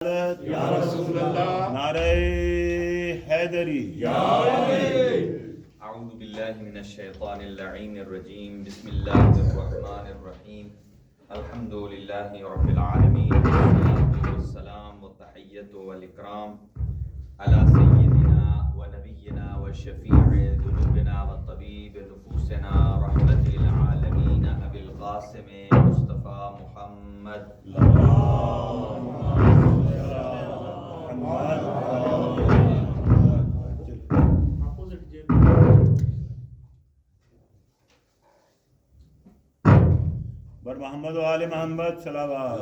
یا رسول اللہ، نعرہ حیدری، اعوذ باللہ من الشیطان اللعین الرجیم، بسم اللہ الرحمن الرحیم، الحمد للہ رب العالمین، والصلاة والسلام والتحیۃ والاکرام علی سیدنا و نبینا و شفیع ذنوبنا و طبیب نفوسنا رحمت للعالمین ابی القاسم مصطفیٰ محمد بر محمد و آل محمد صلوات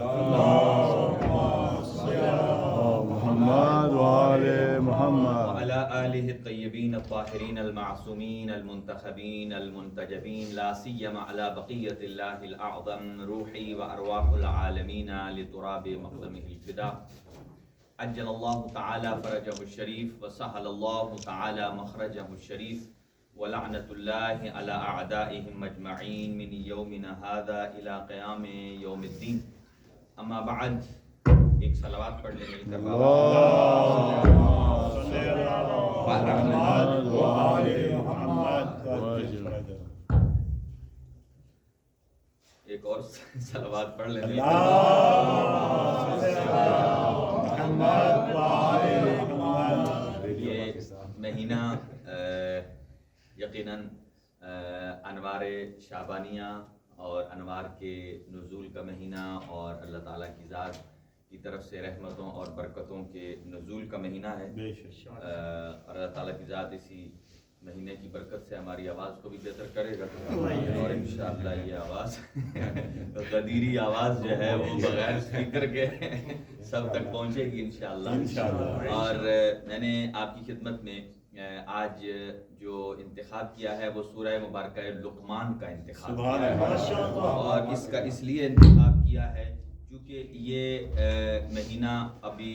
محمد و آل محمد وعلى آلہ الطیبین الطاہرین المعصومین المنتخبین المنتجبین لا سیما علی بقیت اللہ الاعظم روحی و ارواح العالمین لتراب مقدمہ الفدا عجل اللہ تعالی فرجہ الشریف وسہل اللہ تعالی مخرجہ الشریف ولعنت اللہ علی اعدائہم مجمعین من یومنا هذا الى قیام یوم الدین. اما بعد ایک صلوات پڑھ لیں مل کر ایک اور صلوات پڑھ لیں. یہ مہینہ یقیناً انوار شعبانیہ اور انوار کے نزول کا مہینہ اور اللہ تعالیٰ کی ذات کی طرف سے رحمتوں اور برکتوں کے نزول کا مہینہ ہے. اور اللہ تعالیٰ کی ذات اسی مہینے کی برکت سے ہماری آواز کو بھی بہتر کرے گا اور انشاءاللہ یہ آواز غدیری آواز جو ہے وہ بغیر اسپیکر کے سب تک پہنچے گی انشاءاللہ. اور میں نے آپ کی خدمت میں آج جو انتخاب کیا ہے وہ سورہ مبارکہ لقمان کا انتخاب کیا ہے. اور اس کا اس لیے انتخاب کیا ہے کیونکہ یہ مہینہ ابھی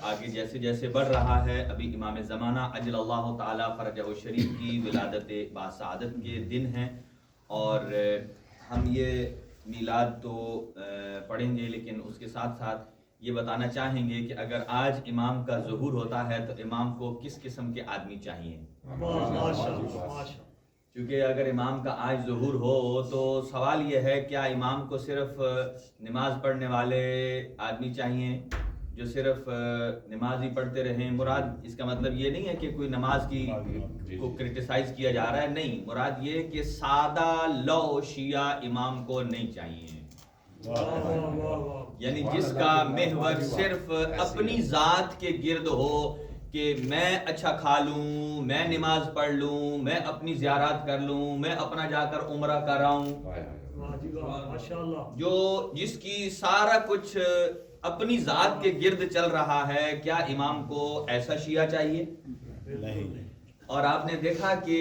آگے جیسے جیسے بڑھ رہا ہے، ابھی امام زمانہ عجل اللہ تعالی فرجہ الشریف کی ولادت باسعادت کے دن ہیں. اور ہم یہ میلاد تو پڑھیں گے لیکن اس کے ساتھ ساتھ یہ بتانا چاہیں گے کہ اگر آج امام کا ظہور ہوتا ہے تو امام کو کس قسم کے آدمی چاہیے. کیونکہ اگر امام کا آج ظہور ہو تو سوال یہ ہے کیا امام کو صرف نماز پڑھنے والے آدمی چاہیے جو صرف نماز ہی پڑھتے رہیں. مراد اس کا مطلب یہ نہیں ہے کہ کوئی نماز کی کو کرٹیسائز کیا جا رہا ہے، نہیں، مراد یہ کہ سادہ لو شیعہ امام کو نہیں چاہیے. یعنی جس کا محور صرف اپنی ذات کے گرد ہو کہ میں اچھا کھا لوں، میں نماز پڑھ لوں، میں اپنی زیارات کر لوں، میں اپنا جا کر عمرہ کر رہا ہوں. جو جس کی سارا کچھ اپنی ذات کے گرد چل رہا ہے، کیا امام کو ایسا شیعہ چاہیے؟ نہیں. اور آپ نے دیکھا کہ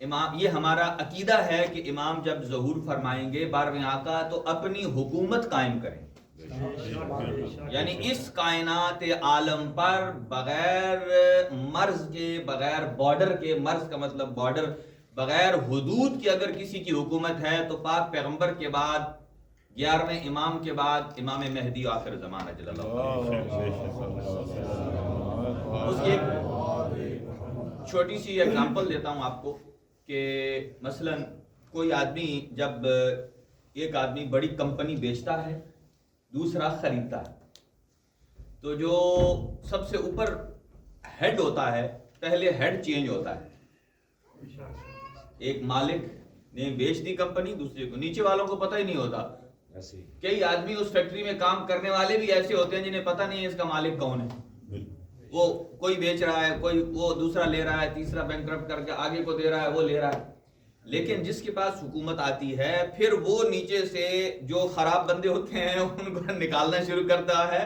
امام، یہ ہمارا عقیدہ ہے کہ امام جب ظہور فرمائیں گے 12ویں آقا تو اپنی حکومت قائم کریں. یعنی اس کائنات عالم پر بغیر مرز کے، بغیر بارڈر کے، مرز کا مطلب بارڈر، بغیر حدود کے اگر کسی کی حکومت ہے تو پاک پیغمبر کے بعد 11ویں امام کے بعد امام مہدی آخر زمانہ جل اللہ. اس کی ایک چھوٹی سی ایگزامپل دیتا ہوں آپ کو کہ مثلا کوئی آدمی، جب ایک آدمی بڑی کمپنی بیچتا ہے، دوسرا خریدتا ہے، تو جو سب سے اوپر ہیڈ ہوتا ہے، پہلے ہیڈ چینج ہوتا ہے. ایک مالک نے بیچ دی کمپنی دوسرے کو، نیچے والوں کو پتہ ہی نہیں ہوتا. کئی آدمی اس فیکٹری میں کام کرنے والے بھی ایسے ہوتے ہیں جنہیں پتہ نہیں ہے اس کا مالک کون ہے. وہ کوئی بیچ رہا ہے، کوئی وہ دوسرا لے رہا ہے، تیسرا بینکرپٹ کر کے آگے کو دے رہا ہے، وہ لے رہا ہے. لیکن جس کے پاس حکومت آتی ہے پھر وہ نیچے سے جو خراب بندے ہوتے ہیں ان کو نکالنا شروع کرتا ہے،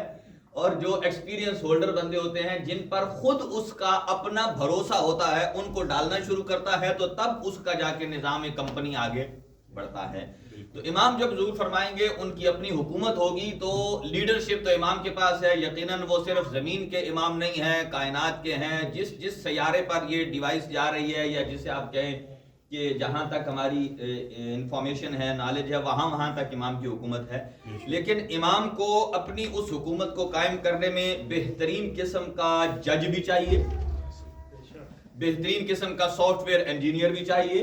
اور جو ایکسپیرینس ہولڈر بندے ہوتے ہیں جن پر خود اس کا اپنا بھروسہ ہوتا ہے ان کو ڈالنا شروع کرتا ہے، تو تب اس کا جا کے نظام کمپنی آگے بڑھتا ہے. تو امام جب ظہور فرمائیں گے ان کی اپنی حکومت ہوگی، تو لیڈرشپ تو امام کے پاس ہے. یقیناً وہ صرف زمین کے امام نہیں ہیں، کائنات کے ہیں. جس سیارے پر یہ ڈیوائس جا رہی ہے یا جسے آپ کہیں کہ جہاں تک ہماری انفارمیشن ہے، نالج ہے، وہاں تک امام کی حکومت ہے، لیکن امام کو اپنی اس حکومت کو قائم کرنے میں بہترین قسم کا جج بھی چاہیے، بہترین قسم کا سافٹ ویئر انجینئر بھی چاہیے،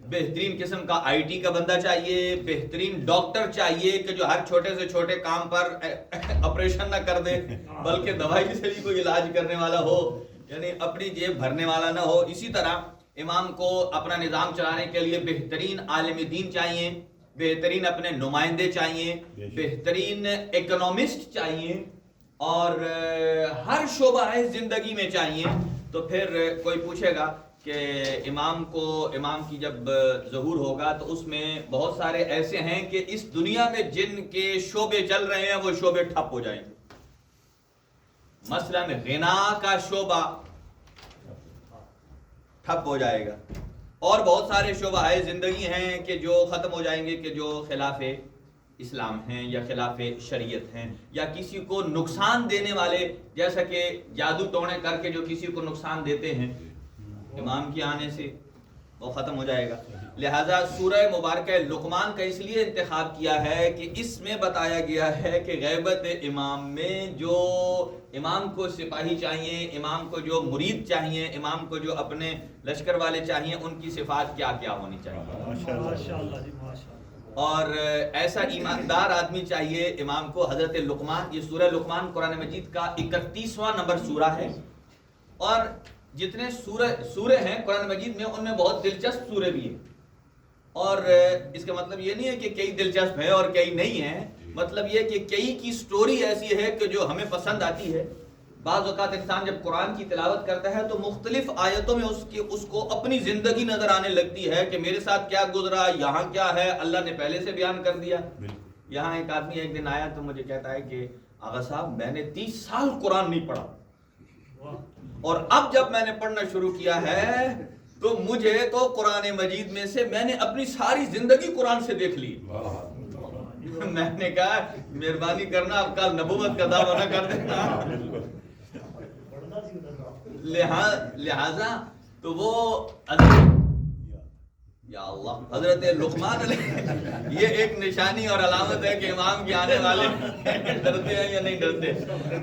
بہترین قسم کا آئی ٹی کا بندہ چاہیے، بہترین ڈاکٹر چاہیے کہ جو ہر چھوٹے سے چھوٹے کام پر آپریشن نہ کر دے بلکہ دوائی سے بھی کوئی علاج کرنے والا ہو، یعنی اپنی جیب بھرنے والا نہ ہو۔ اسی طرح امام کو اپنا نظام چلانے کے لیے بہترین عالم دین چاہیے، بہترین اپنے نمائندے چاہیے، بہترین اکنامسٹ چاہیے، اور ہر شعبہ زندگی میں چاہیے۔ تو پھر کوئی پوچھے گا کہ امام کی جب ظہور ہوگا تو اس میں بہت سارے ایسے ہیں کہ اس دنیا میں جن کے شعبے چل رہے ہیں وہ شعبے ٹھپ ہو جائیں گے۔ مثلا غنا کا شعبہ ٹھپ ہو جائے گا، اور بہت سارے شعبہ زندگی ہیں کہ جو ختم ہو جائیں گے، کہ جو خلاف اسلام ہیں یا خلاف شریعت ہیں، یا کسی کو نقصان دینے والے، جیسا کہ جادو ٹونے کر کے جو کسی کو نقصان دیتے ہیں، امام کے آنے سے وہ ختم ہو جائے گا۔ لہذا سورہ مبارکہ لقمان کا اس لیے انتخاب کیا ہے کہ اس میں بتایا گیا ہے کہ غیبت امام میں جو امام کو سپاہی چاہیے، امام کو جو مرید چاہیے، امام کو جو اپنے لشکر والے چاہیے، ان کی صفات کیا کیا ہونی چاہیے، اور ایسا ایماندار آدمی چاہیے امام کو۔ حضرت لقمان، یہ سورہ لقمان قرآن مجید کا 31واں نمبر سورہ ہے، اور جتنے سورے ہیں قرآن مجید میں ان میں بہت دلچسپ سورے بھی ہیں، اور اس کا مطلب یہ نہیں ہے کہ کئی دلچسپ ہیں اور کئی نہیں ہیں، مطلب یہ کہ کئی کی سٹوری ایسی ہے کہ جو ہمیں پسند آتی ہے۔ بعض اوقات انسان جب قرآن کی تلاوت کرتا ہے تو مختلف آیتوں میں اس کو اپنی زندگی نظر آنے لگتی ہے کہ میرے ساتھ کیا گزرا، یہاں کیا ہے، اللہ نے پہلے سے بیان کر دیا۔ یہاں ایک آدمی ایک دن آیا تو مجھے کہتا ہے کہ آغا صاحب میں نے 30 سال قرآن نہیں پڑھا، اور اب جب میں نے پڑھنا شروع کیا ہے تو مجھے تو قرآن مجید میں سے میں نے اپنی ساری زندگی قرآن سے دیکھ لی۔ میں نے کہا مہربانی کرنا اب کل نبوت کا دعویٰ نہ کر دینا۔ لہذا تو وہ یا اللہ حضرت لقمان علیہ، یہ ایک نشانی اور علامت ہے کہ امام کے آنے والے ڈرتے ہیں یا نہیں ڈرتے۔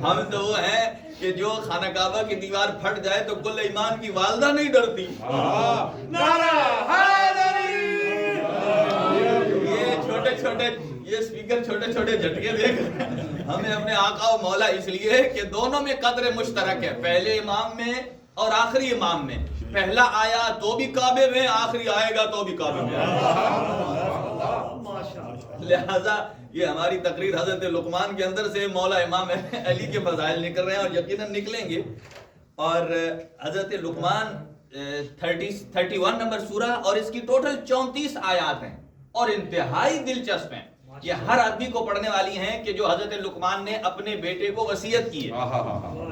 ہم تو وہ ہیں کہ جو خانہ کعبہ کی دیوار پھٹ جائے تو کل ایمان کی والدہ نہیں ڈرتی۔ یہ اسپیکر چھوٹے چھوٹے جھٹکے دے کر ہمیں اپنے آقا و مولا اس لیے کہ دونوں میں قدر مشترک ہے، پہلے امام میں اور آخری امام میں۔ پہلا آیا تو بھی کعبے میں، آخری آئے گا تو بھی کعبے میں۔ لہذا یہ ہماری تقریر حضرت لقمان کے اندر سے مولا امام علی کے فضائل نکل رہے ہیں، اور یقیناً نکلیں گے۔ اور حضرت لقمان 31 نمبر سورہ، اور اس کی ٹوٹل 34 آیات ہیں اور انتہائی دلچسپ ہیں۔ یہ ہر آدمی کو پڑھنے والی ہیں کہ جو حضرت لقمان نے اپنے بیٹے کو وصیت کی ہے۔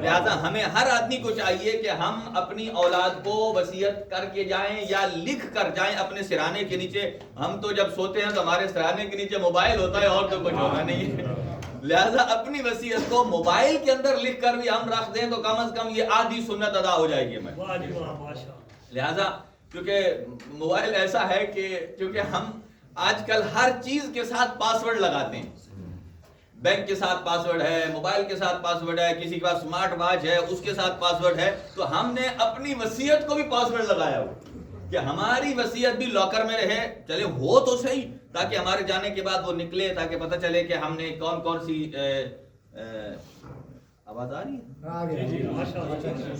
لہذا ہمیں ہر آدمی کو چاہیے کہ ہم اپنی اولاد کو وصیت کر کے جائیں یا لکھ کر جائیں اپنے سرانے کے نیچے۔ ہم تو جب سوتے ہیں تو ہمارے سرانے کے نیچے موبائل ہوتا ہے اور تو کچھ ہوتا نہیں ہے، لہذا اپنی وصیت کو موبائل کے اندر لکھ کر بھی ہم رکھ دیں تو کم از کم یہ آدھی سنت ادا ہو جائے گی ہمیں۔ لہذا کیونکہ موبائل ایسا ہے کہ کیونکہ ہم آج کل ہر چیز کے ساتھ پاسورڈ لگاتے ہیں، بینک کے ساتھ پاسورڈ ہے، موبائل کے ساتھ پاسورڈ ہے، کسی کے پاس سمارٹ واچ ہے اس کے ساتھ پاسورڈ ہے، تو ہم نے اپنی وصیت کو بھی پاسورڈ لگایا ہو کہ ہماری وصیت بھی لاکر میں رہے، چلے ہو تو صحیح، تاکہ ہمارے جانے کے بعد وہ نکلے، تاکہ پتہ چلے کہ ہم نے کون کون سی آواز آ رہی ہے؟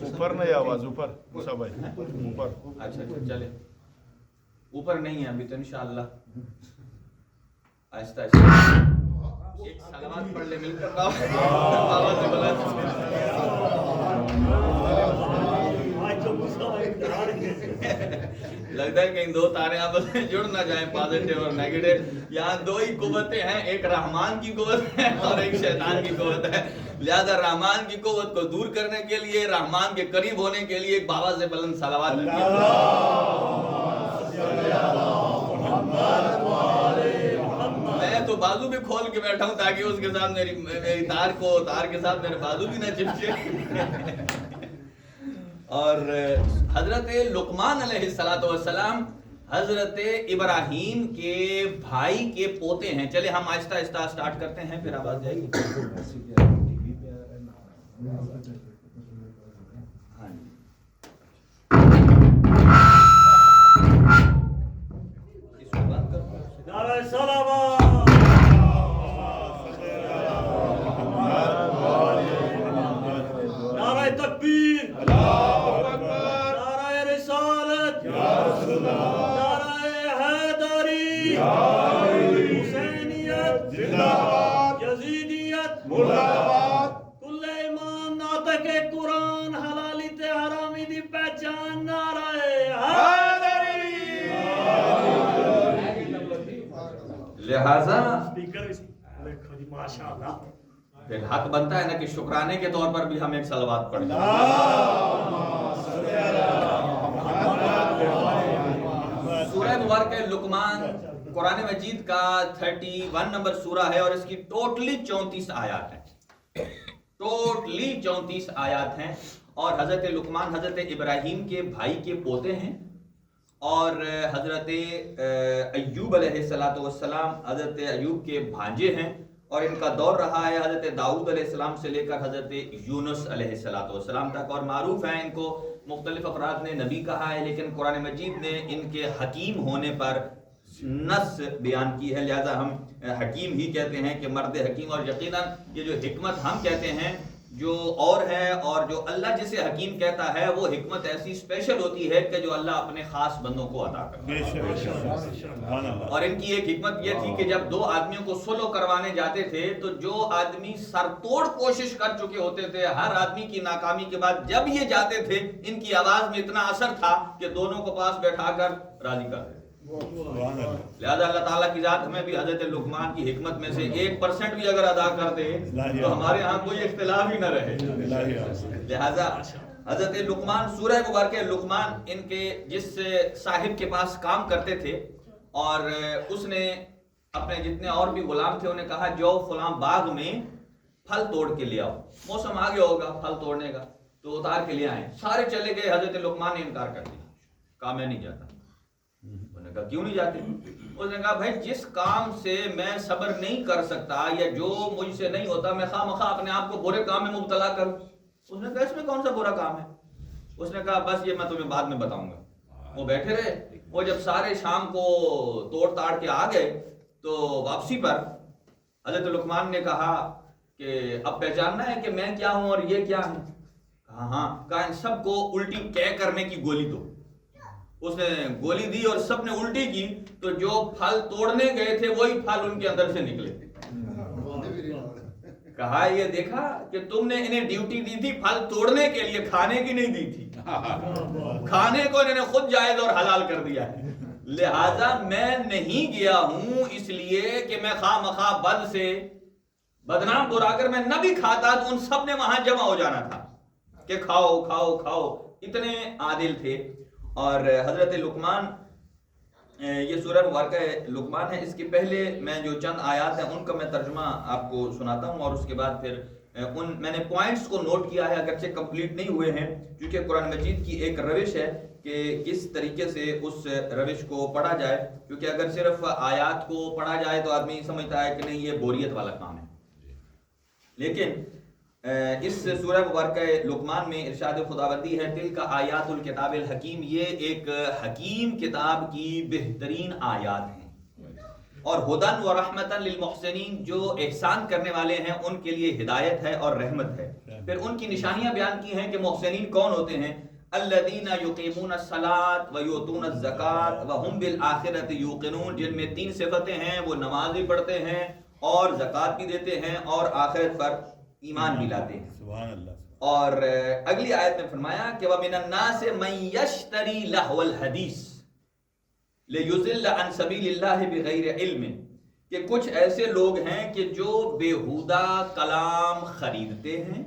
اوپر نہیں آواز، اوپر موسیٰ بھائی اوپر۔ اچھا چلے اوپر نہیں ہے ابھی تو انشاءاللہ آہستہ آہستہ ایک صلوات پڑھ لے مل کر آواز سے بلا۔ لگتا ہے کہیں دو تارے آپس میں جڑ نہ جائیں، پازیٹیو اور نیگیٹو۔ یہاں دو ہی قوتیں ہیں، ایک رحمان کی قوت ہے اور ایک شیطان کی قوت ہے۔ لہذا رحمان کی قوت کو دور کرنے کے لیے، رحمان کے قریب ہونے کے لیے ایک بابا سے بلند صلوات میں تو بازو بھی کھول کے بیٹھا ہوں تاکہ اس کے ساتھ میری تار کے ساتھ میرے بازو بھی نہ چپکے۔ اور حضرت لقمان علیہ السلام حضرت ابراہیم کے بھائی کے پوتے ہیں. چلے ہم آہستہ آہستہ سٹارٹ کرتے ہیں پھر آواز جائے گی. ہاں جی اس کو بند کر دو. نعرہ صلوات، نعرہ تکبیر، نعرہ رسالت، نعرہ حیدری، حسینیت، یزیدیت، کل ایمان ناطق قرآن، حلالی تے حرامی دی پہچان، نعرہ حیدری. لہذا اسپیکر دیکھو جی ماشاءاللہ. پھر حق بنتا ہے نا کہ شکرانے کے طور پر بھی ہم ایک صلوات پڑھیں. سورہ مبارکہ لقمان قرآن مجید کا 31 نمبر سورہ ہے اور اس کی ٹوٹلی 34 آیات ہیں. ٹوٹلی 34 آیات ہیں اور حضرت لقمان حضرت ابراہیم کے بھائی کے پوتے ہیں اور حضرت ایوب علیہ السلام حضرت ایوب کے بھانجے ہیں اور ان کا دور رہا ہے حضرت داؤد علیہ السلام سے لے کر حضرت یونس علیہ السلام تک. اور معروف ہیں ان کو مختلف افراد نے نبی کہا ہے لیکن قرآن مجید نے ان کے حکیم ہونے پر نص بیان کی ہے. لہذا ہم حکیم ہی کہتے ہیں کہ مرد حکیم. اور یقیناً یہ جو حکمت ہم کہتے ہیں جو اور ہے اور جو اللہ جسے حکیم کہتا ہے وہ حکمت ایسی اسپیشل ہوتی ہے کہ جو اللہ اپنے خاص بندوں کو عطا کرتا ہے. اور ان کی ایک حکمت یہ تھی کہ جب دو آدمیوں کو صلح کروانے جاتے تھے تو جو آدمی سرتوڑ کوشش کر چکے ہوتے تھے ہر آدمی کی ناکامی کے بعد جب یہ جاتے تھے ان کی آواز میں اتنا اثر تھا کہ دونوں کو پاس بیٹھا کر راضی کر دیتے. لہذا اللہ تعالیٰ کی ذات ہمیں بھی حضرت لقمان کی حکمت میں سے 1% بھی اگر ادا کر دے تو ہمارے ہاں کوئی اختلاف ہی نہ رہے. لہذا حضرت لقمان سورہ مبارکہ لقمان ان کے جس صاحب کے پاس کام کرتے تھے اور اس نے اپنے جتنے اور بھی غلام تھے انہیں کہا جو فلاں باغ میں پھل توڑ کے لے آؤ, موسم آ گیا ہوگا پھل توڑنے کا تو اتار کے لے آئیں. سارے چلے گئے, حضرت لقمان نے انکار کر دیا, کہا میں نہیں جاتا. انہوں نے کہا کیوں نہیں جاتے؟ اس نے کہا بھائی جس کام سے میں صبر نہیں کر سکتا یا جو مجھ سے نہیں ہوتا میں خواہ مخواہ اپنے آپ کو برے کام میں مبتلا کروں. اس نے کہا اس میں کون سا برا کام ہے؟ اس نے کہا بس یہ میں تمہیں بعد میں بتاؤں گا. وہ بیٹھے رہے. وہ جب سارے شام کو توڑ تاڑ کے آ گئے تو واپسی پر حضرت لقمان نے کہا کہ اب پہچاننا ہے کہ میں کیا ہوں اور یہ کیا ہے؟ کہا ہاں. کہا ان سب کو الٹی کہہ کرنے کی گولی دو. اس نے گولی دی اور سب نے الٹی کی تو جو پھل توڑنے گئے تھے وہی پھل ان کے اندر سے نکلے. کہا یہ دیکھا کہ تم نے انہیں ڈیوٹی دی تھی پھل توڑنے کے لیے, کھانے کی نہیں دی تھی. کھانے کو انہوں نے خود جائز اور حلال کر دیا ہے. لہذا میں نہیں گیا ہوں اس لیے کہ میں خواہ مخواہ بد سے بدنام برا کر میں نہ بھی کھاتا تو ان سب نے وہاں جمع ہو جانا تھا کہ کھاؤ کھاؤ کھاؤ. اتنے عادل تھے. اور حضرت لقمان یہ سورہ مبارکہ لقمان ہے. اس کے پہلے میں جو چند آیات ہیں ان کا میں ترجمہ آپ کو سناتا ہوں اور اس کے بعد پھر میں نے پوائنٹس کو نوٹ کیا ہے اگرچہ کمپلیٹ نہیں ہوئے ہیں کیونکہ قرآن مجید کی ایک روش ہے کہ کس طریقے سے اس روش کو پڑھا جائے. کیونکہ اگر صرف آیات کو پڑھا جائے تو آدمی سمجھتا ہے کہ نہیں یہ بوریت والا کام ہے. لیکن اس سورہ مبارکہ لقمان میں ارشاد خداوندی ہے تلک آیات الکتاب الحکیم, یہ ایک حکیم کتاب کی بہترین آیات ہیں اور ہدن و رحمتن للمحسنین, جو احسان کرنے والے ہیں ان کے لیے ہدایت ہے اور رحمت ہے. پھر ان کی نشانیاں بیان کی ہیں کہ محسنین کون ہوتے ہیں. الذین یقیمون الصلاۃ ویؤتون الزکاۃ وہم بالآخرۃ یوقنون, جن میں 3 صفتیں ہیں, وہ نماز بھی پڑھتے ہیں اور زکوٰۃ بھی دیتے ہیں اور آخرت پر ایمان بھی لاتے ہیں. سبحان اللہ. اور اگلی آیت میں فرمایا کہ وَمِنَ النَّاسِ مَن يَشْتَرِي لَهْوَ الْحَدِيثِ لِيُضِلَّ عَن سَبِيلِ اللَّهِ بِغَيْرِ عِلْمٍ, کہ کچھ ایسے لوگ ہیں کہ جو بیہودہ کلام خریدتے ہیں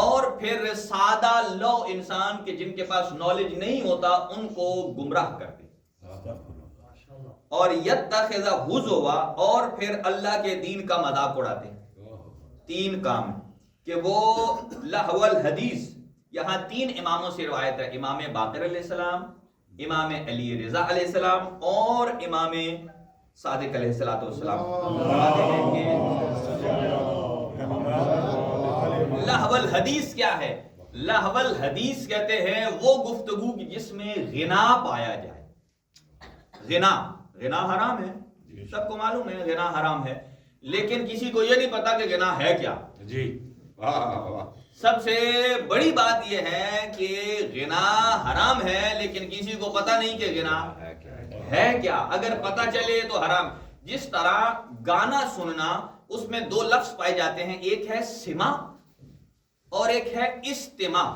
اور پھر سادہ لو انسان کے جن کے پاس نالج نہیں ہوتا ان کو گمراہ کرتے اور یتخذ ہزوا, اور پھر اللہ کے دین کا مذاق اڑاتے ہیں. 3 کام کہ وہ لہو الحدیث, یہاں 3 اماموں سے روایت ہے, امام باقر علیہ السلام, امام علی رضا علیہ السلام اور امام صادق علیہ السلام فرماتے ہیں کہ لہو الحدیث کیا ہے؟ لہو الحدیث کہتے ہیں وہ گفتگو جس میں غنا پایا جائے. غنا حرام ہے، سب کو معلوم ہے غنا حرام ہے، لیکن کسی کو یہ نہیں پتا کہ غنا ہے کیا. جی سب سے بڑی بات یہ ہے کہ غنا حرام ہے لیکن کسی کو پتا نہیں کہ غنا ہے کیا. اگر پتا چلے تو حرام. جس طرح گانا سننا اس میں دو لفظ پائے جاتے ہیں، ایک ہے سما اور ایک ہے استماع.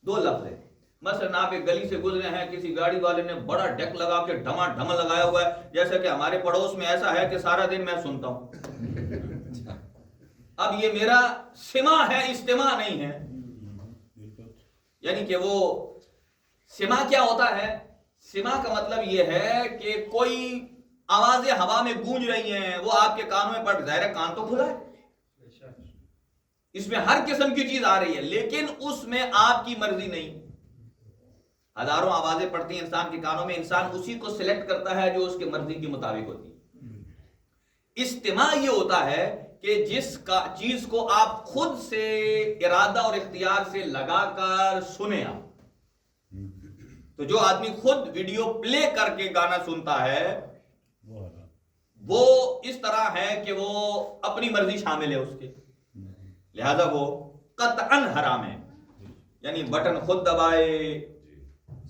دو لفظ ہیں. مثلا آپ ایک گلی سے گزرے ہیں، کسی گاڑی والے نے بڑا ڈیک لگا کے ڈھما ڈھما لگایا ہوا ہے، جیسا کہ ہمارے پڑوس میں ایسا ہے کہ سارا دن میں سنتا ہوں. اب یہ میرا سما ہے، استماع نہیں ہے. یعنی کہ وہ سما کیا ہوتا ہے؟ سما کا مطلب یہ ہے کہ کوئی آوازیں ہوا میں گونج رہی ہیں، وہ آپ کے کانوں میں پڑ، ظاہر ہے کان تو کھلا ہے، اس میں ہر قسم کی چیز آ رہی ہے، لیکن اس میں آپ کی مرضی نہیں. ہزاروں آوازیں پڑتی ہیں انسان کے کانوں میں، انسان اسی کو سلیکٹ کرتا ہے جو اس کی مرضی کے مطابق ہوتی ہے. استماع یہ ہوتا ہے کہ جس کا چیز کو آپ خود سے ارادہ اور اختیار سے لگا کر سنیں. آپ تو جو آدمی خود ویڈیو پلے کر کے گانا سنتا ہے وہ اس طرح ہے کہ وہ اپنی مرضی شامل ہے اس کے، لہذا وہ قطعاً حرام ہے. یعنی بٹن خود دبائے،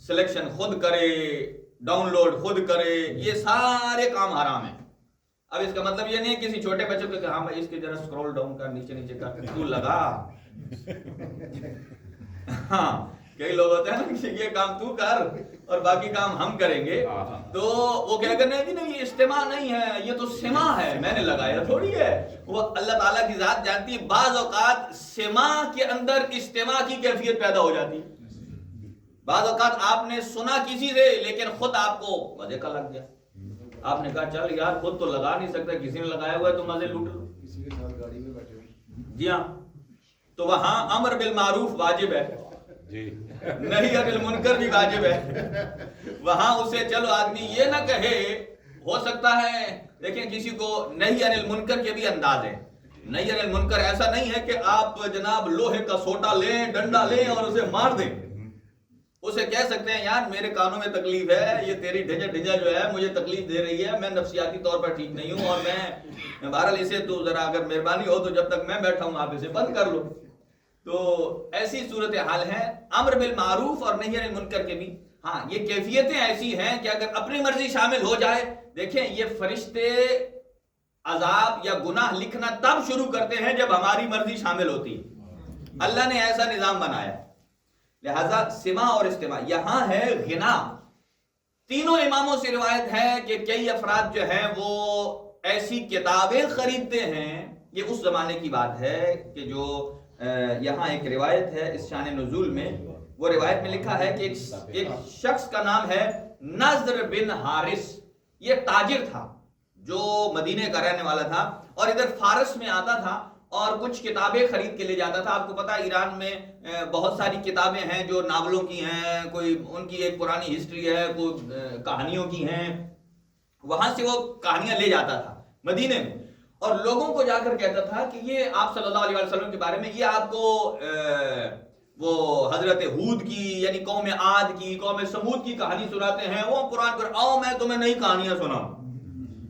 سلیکشن خود کرے، ڈاؤن لوڈ خود کرے، یہ سارے کام حرام ہیں. اب اس کا مطلب یہ نہیں کسی چھوٹے بچوں کو کہ ہاں بھائی اس کے ذرا سکرول ڈاؤن کر، نیچے نیچے کر، تو لگا. ہاں کئی لوگ ہوتے ہیں نا کہ یہ کام تو کر اور باقی کام ہم کریں گے، تو وہ کیا کرنا ہے کہ نہیں یہ استماع نہیں ہے، یہ تو سما ہے، میں نے لگایا تھوڑی ہے. وہ اللہ تعالیٰ کی ذات جانتی ہے. بعض اوقات سماع کے اندر استماع کی کیفیت پیدا ہو جاتی ہے. بعض اوقات آپ نے سنا کسی سے لیکن خود آپ کو مزے کا لگ گیا. آپ نے کہا چل یار خود تو لگا نہیں سکتا، کسی نے لگایا ہوا ہے تو مزے لوٹ لو. کسی کے ساتھ گاڑی میں بیٹھے ہوئے. جی ہاں، تو وہاں امر بالمعروف واجب ہے، نہی عن المنکر بھی واجب ہے. وہاں اسے چلو آدمی یہ نہ کہے، ہو سکتا ہے دیکھیں کسی کو نہی عن المنکر کے بھی انداز ہے. نہی عن المنکر ایسا نہیں ہے کہ آپ جناب لوہے کا سوٹا لیں، ڈنڈا لیں اور اسے مار دیں. اسے کہہ سکتے ہیں یار میرے کانوں میں تکلیف ہے، یہ تیری ڈھجا جو ہے مجھے تکلیف دے رہی ہے، میں نفسیاتی طور پر ٹھیک نہیں ہوں، اور میں بہرحال اسے تو ذرا اگر مہربانی ہو تو جب تک میں بیٹھا ہوں آپ اسے بند کر لو. تو ایسی صورتحال ہے. امر بالمعروف اور نہی عن المنکر کے بھی ہاں یہ کیفیتیں ایسی ہیں کہ اگر اپنی مرضی شامل ہو جائے. دیکھیں یہ فرشتے عذاب یا گناہ لکھنا تب شروع کرتے ہیں جب ہماری مرضی شامل ہوتی ہے. اللہ نے ایسا نظام بنایا. لہذا سماع اور استماع. یہاں ہے غنا. تینوں اماموں سے روایت ہے کہ کئی افراد جو ہیں وہ ایسی کتابیں خریدتے ہیں. یہ اس زمانے کی بات ہے کہ جو یہاں ایک روایت ہے اس شان نزول میں، وہ روایت میں لکھا ہے کہ ایک شخص کا نام ہے نضر بن حارث. یہ تاجر تھا جو مدینے کا رہنے والا تھا اور ادھر فارس میں آتا تھا اور کچھ کتابیں خرید کے لے جاتا تھا. آپ کو پتا ایران میں بہت ساری کتابیں ہیں جو ناولوں کی ہیں، کوئی ان کی ایک پرانی ہسٹری ہے، کوئی کہانیوں کی ہیں. وہاں سے وہ کہانیاں لے جاتا تھا مدینے میں اور لوگوں کو جا کر کہتا تھا کہ یہ آپ صلی اللہ علیہ وسلم کے بارے میں یہ آپ کو وہ حضرت ہود کی یعنی قوم عاد کی، قوم سمود کی کہانی سناتے ہیں. وہ قرآن پر آؤ میں تمہیں نئی کہانیاں سناؤں.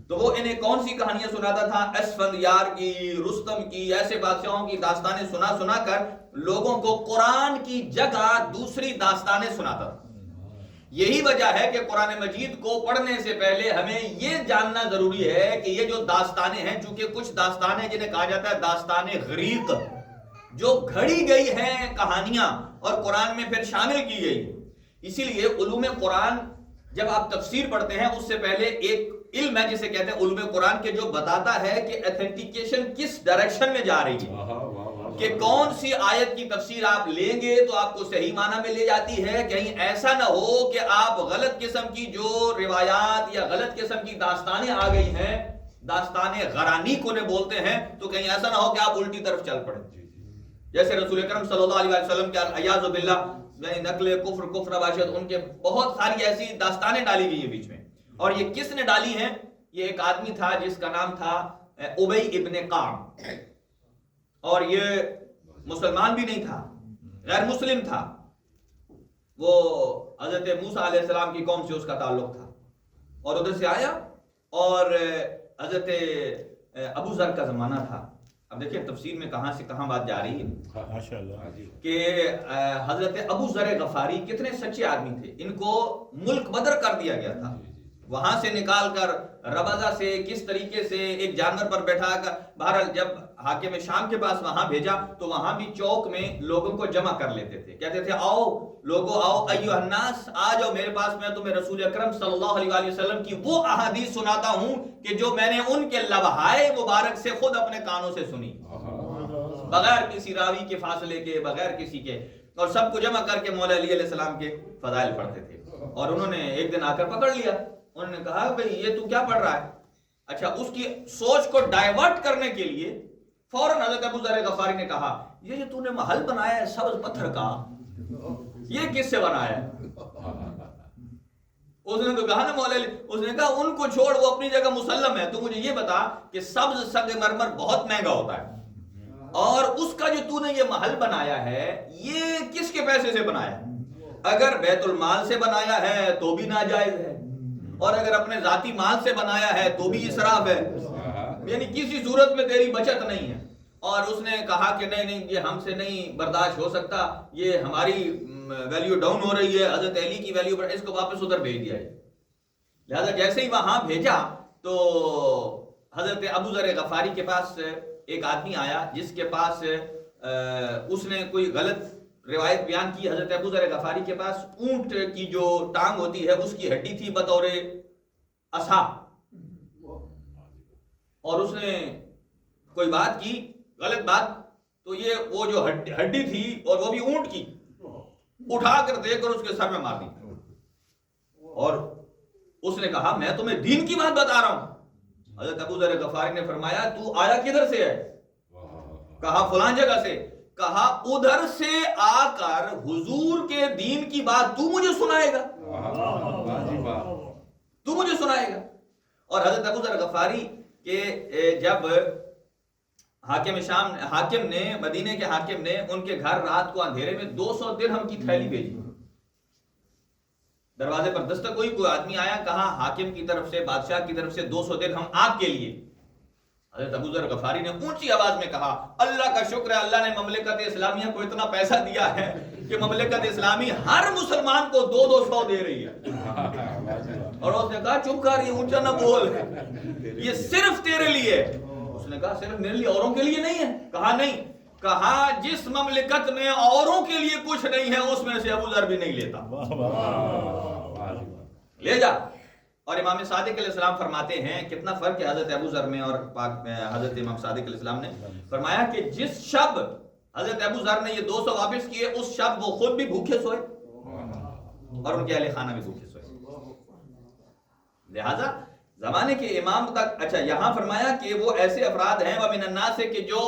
تو وہ انہیں کون سی کہانیاں سناتا تھا؟ اسفندیار کی، رستم کی، ایسے بادشاہوں کی داستانیں سنا کر لوگوں کو قرآن کی جگہ دوسری داستانیں سناتا تھا. یہی وجہ ہے کہ قرآن مجید کو پڑھنے سے پہلے ہمیں یہ جاننا ضروری ہے کہ یہ جو داستانیں ہیں، چونکہ کچھ داستانیں جنہیں کہا جاتا ہے داستان غریق، جو گھڑی گئی ہیں کہانیاں اور قرآن میں پھر شامل کی گئی. اسی لیے علوم قرآن جب آپ تفسیر پڑھتے ہیں اس سے پہلے ایک علم ہے جسے کہتے ہیں علوم قرآن کے، جو بتاتا ہے کہ ایتھنٹیکیشن کس ڈائریکشن میں جا رہی ہے، کہ کون سی آیت کی تفسیر آپ لیں گے تو آپ کو صحیح معنی میں لے جاتی ہے. کہیں ایسا نہ ہو کہ آپ غلط قسم کی جو روایات یا غلط قسم کی داستانیں آ گئی ہیں، داستانیں غرانی کو نے بولتے ہیں، تو کہیں ایسا نہ ہو کہ آپ الٹی طرف چل پڑیں. جیسے رسول اکرم صلی اللہ علیہ وسلم کے عیاذ باللہ نقل کفر باشد، ان کے بہت ساری ایسی داستانیں ڈالی گئی ہیں بیچ میں. اور یہ کس نے ڈالی ہیں؟ یہ ایک آدمی تھا جس کا نام تھا ابی ابن قعب، اور یہ مسلمان بھی نہیں تھا، غیر مسلم تھا. وہ حضرت موسیٰ علیہ السلام کی قوم سے اس کا تعلق تھا، اور ادھر سے آیا. اور حضرت ابو ذر کا زمانہ تھا. اب دیکھیں تفسیر میں کہاں سے کہاں بات جا رہی ہے ماشاءاللہ کہ حضرت ابو ذر غفاری کتنے سچے آدمی تھے. ان کو ملک بدر کر دیا گیا تھا، وہاں سے نکال کر ربضہ سے کس طریقے سے ایک جانور پر بیٹھا کر، بہرحال جب حاکم شام کے پاس وہاں بھیجا تو وہاں بھی چوک میں لوگوں کو جمع کر لیتے تھے، کہتے تھے آؤ لوگو آؤ ایھا الناس، آ جاؤ میرے پاس، میں تمہیں رسول اکرم صلی اللہ علیہ وسلم کی وہ احادیث سناتا ہوں کہ جو میں نے ان کے لبہائے مبارک سے خود اپنے کانوں سے سنی، بغیر کسی راوی کے فاصلے کے، بغیر کسی کے. اور سب کو جمع کر کے مولا علی علیہ السلام کے فضائل پڑھتے تھے. اور انہوں نے ایک دن آ کر پکڑ لیا. انہوں نے کہا بھئی یہ تو کیا پڑھ رہا ہے؟ اچھا، اس کی سوچ کو ڈائیورٹ کرنے کے لیے فوراً حضرت ابو ذر غفاری نے کہا یہ جو تو نے محل بنایا ہے سبز پتھر کا، یہ کس سے بنایا ہے؟ اس نے تو کہا نا مولا علی، اس نے کہا ان کو چھوڑ، وہ اپنی جگہ مسلم ہے، تو مجھے یہ بتا کہ سبز سنگ مرمر بہت مہنگا ہوتا ہے، اور اس کا جو تو نے یہ محل بنایا ہے یہ کس کے پیسے سے بنایا ہے؟ اگر بیت المال سے بنایا ہے تو بھی ناجائز ہے، اور اگر اپنے ذاتی مال سے بنایا ہے تو بھی اسراف ہے، یعنی کسی صورت میں تیری بچت نہیں ہے. اور اس نے کہا کہ نہیں یہ ہم سے نہیں برداشت ہو سکتا، یہ ہماری ویلیو ڈاؤن ہو رہی ہے، حضرت علی کی ویلیو پر، اس کو واپس ادھر بھیج دیا ہے. لہذا جیسے ہی وہاں بھیجا تو حضرت ابو ذر غفاری کے پاس ایک آدمی آیا جس کے پاس اس نے کوئی غلط روایت بیان کی. حضرت ابو ذر غفاری کے پاس اونٹ کی جو ٹانگ ہوتی ہے اس کی ہڈی تھی بطور عصا، اور اس نے کوئی بات کی غلط بات، تو یہ وہ جو ہڈی تھی اور وہ بھی اونٹ کی اٹھا کر دے کر اس کے سر میں مار دی. اور اس نے کہا میں تمہیں دین کی بات بتا رہا ہوں. حضرت ابو ذر غفاری نے فرمایا تو آیا کدھر سے ہے؟ کہا فلان جگہ سے. کہا ادھر سے آ کر حضور کے دین کی بات تو مجھے سنائے گا؟ تو مجھے سنائے گا؟ اور حضرت ابو ذر غفاری کہ جب حاکم نے مدینے کے حاکم نے ان کے گھر رات کو اندھیرے میں 200 درہم کی تھیلی بھیجی، دروازے پر دستک ہوئی، کوئی آدمی آیا، کہا حاکم کی طرف سے، بادشاہ کی طرف سے 200 درہم آپ کے لیے. حضرت ابو ذر غفاری نے اونچی آواز میں کہا اللہ کا شکر ہے، اللہ نے مملکت اسلامیہ کو اتنا پیسہ دیا ہے کہ مملکت اسلامی ہر مسلمان کو 200 دے رہی ہے. اور اس نے کہا چپ کر، یہ اونچا نہ بول، یہ صرف تیرے لیے. اس نے کہا صرف میرے لیے، اوروں کے لیے نہیں ہے؟ کہا نہیں. کہا جس مملکت میں اوروں کے لیے کچھ نہیں ہے اس میں سے ابو ذر بھی نہیں لیتا، لے جا. اور امام صادق علیہ السلام فرماتے ہیں کتنا فرق ہے حضرت ابو ذر میں اور حضرت امام صادق علیہ السلام نے فرمایا کہ جس شب حضرت ابو ذر نے یہ 200 واپس کیے اس شب وہ خود بھی بھوکے سوئے اور ان کے اہل خانہ بھی بھوکے سوئے. لہذا زمانے کے امام تک. اچھا، یہاں فرمایا کہ وہ ایسے افراد ہیں وَمِنَ النَّاسِ کہ جو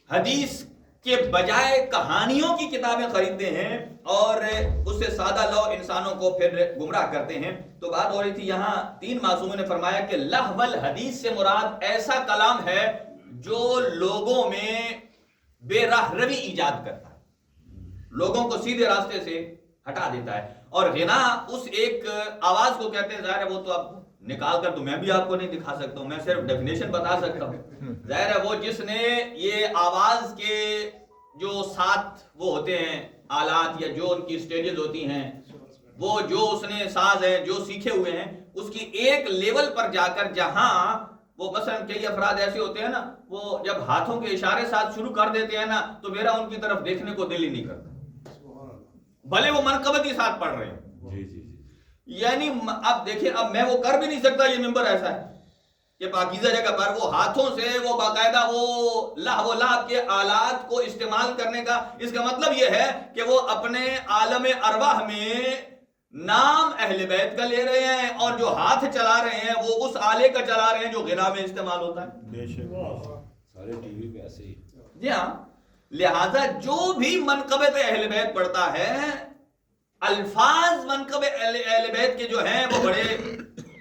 حدیث کے بجائے کہانیوں کی کتابیں خریدتے ہیں اور اس سے سادہ لو انسانوں کو پھر گمراہ کرتے ہیں. تو بات ہو رہی تھی یہاں 3 معصوموں نے فرمایا کہ لہو الحدیث سے مراد ایسا کلام ہے جو لوگوں میں بے راہ روی ایجاد کرتا ہے، لوگوں کو سیدھے راستے سے ہٹا دیتا ہے. اور غنا اس ایک آواز کو کہتے ہیں. ظاہر ہے وہ تو اب نکال کر تو میں بھی آپ کو نہیں دکھا سکتا ہوں، میں صرف ڈیفینیشن بتا سکتا ہوں. ظاہر ہے وہ جس نے یہ آواز کے جو 7 وہ ہوتے ہیں آلات یا جو ان کی سٹیجز ہوتی ہیں، وہ جو اس نے ساز ہیں جو سیکھے ہوئے ہیں، اس کی ایک لیول پر جا کر جہاں وہ مثلا کئی افراد ایسے ہوتے ہیں نا، وہ جب ہاتھوں کے اشارے ساتھ شروع کر دیتے ہیں نا تو میرا ان کی طرف دیکھنے کو دل ہی نہیں کرتا، بھلے وہ منقبت ہی ساتھ پڑھ رہے ہیں. یعنی اب دیکھیں، اب میں وہ کر بھی نہیں سکتا. یہ ممبر ایسا ہے کہ پاکیزہ جگہ پر وہ ہاتھوں سے وہ باقاعدہ وہ لہو لعب کے آلات کو استعمال کرنے کا، اس کا مطلب یہ ہے کہ وہ اپنے عالم ارواح میں نام اہل بیت کا لے رہے ہیں اور جو ہاتھ چلا رہے ہیں وہ اس آلے کا چلا رہے ہیں جو غنا میں استعمال ہوتا ہے. بے شک سارے ٹی وی پہ ایسے ہی. جی ہاں. لہذا جو بھی منقبت اہل بیت پڑھتا ہے، الفاظ منقب اہل بیت کے جو ہیں وہ بڑے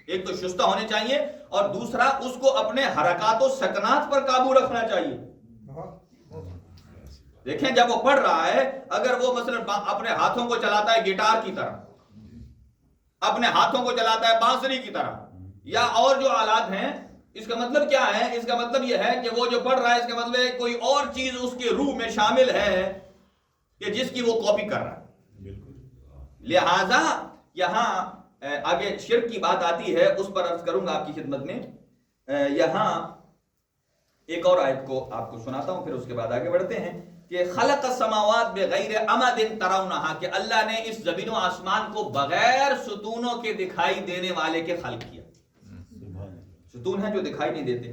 ایک تو شستہ ہونے چاہیے، اور دوسرا اس کو اپنے حرکات و سکنات پر قابو رکھنا چاہیے۔ دیکھیں جب وہ پڑھ رہا ہے، اگر وہ مثلا اپنے ہاتھوں کو چلاتا ہے گٹار کی طرح، اپنے ہاتھوں کو چلاتا ہے بانسری کی طرح، یا اور جو آلات ہیں، اس کا مطلب کیا ہے؟ اس کا مطلب یہ ہے کہ وہ جو پڑھ رہا ہے اس کا مطلب ہے کوئی اور چیز اس کے روح میں شامل ہے کہ جس کی وہ کاپی کر رہا ہے۔ لہذا یہاں آگے شرک کی بات آتی ہے، اس پر عرض کروں گا آپ کی خدمت میں۔ یہاں ایک اور آیت کو آپ کو سناتا ہوں، پھر اس کے بعد آگے بڑھتے ہیں کہ خلق السماوات بغیر عمد ترونہا، کہ اللہ نے اس زمین و آسمان کو بغیر ستونوں کے دکھائی دینے والے کے خلق کیا۔ ستون ہیں جو دکھائی نہیں دیتے۔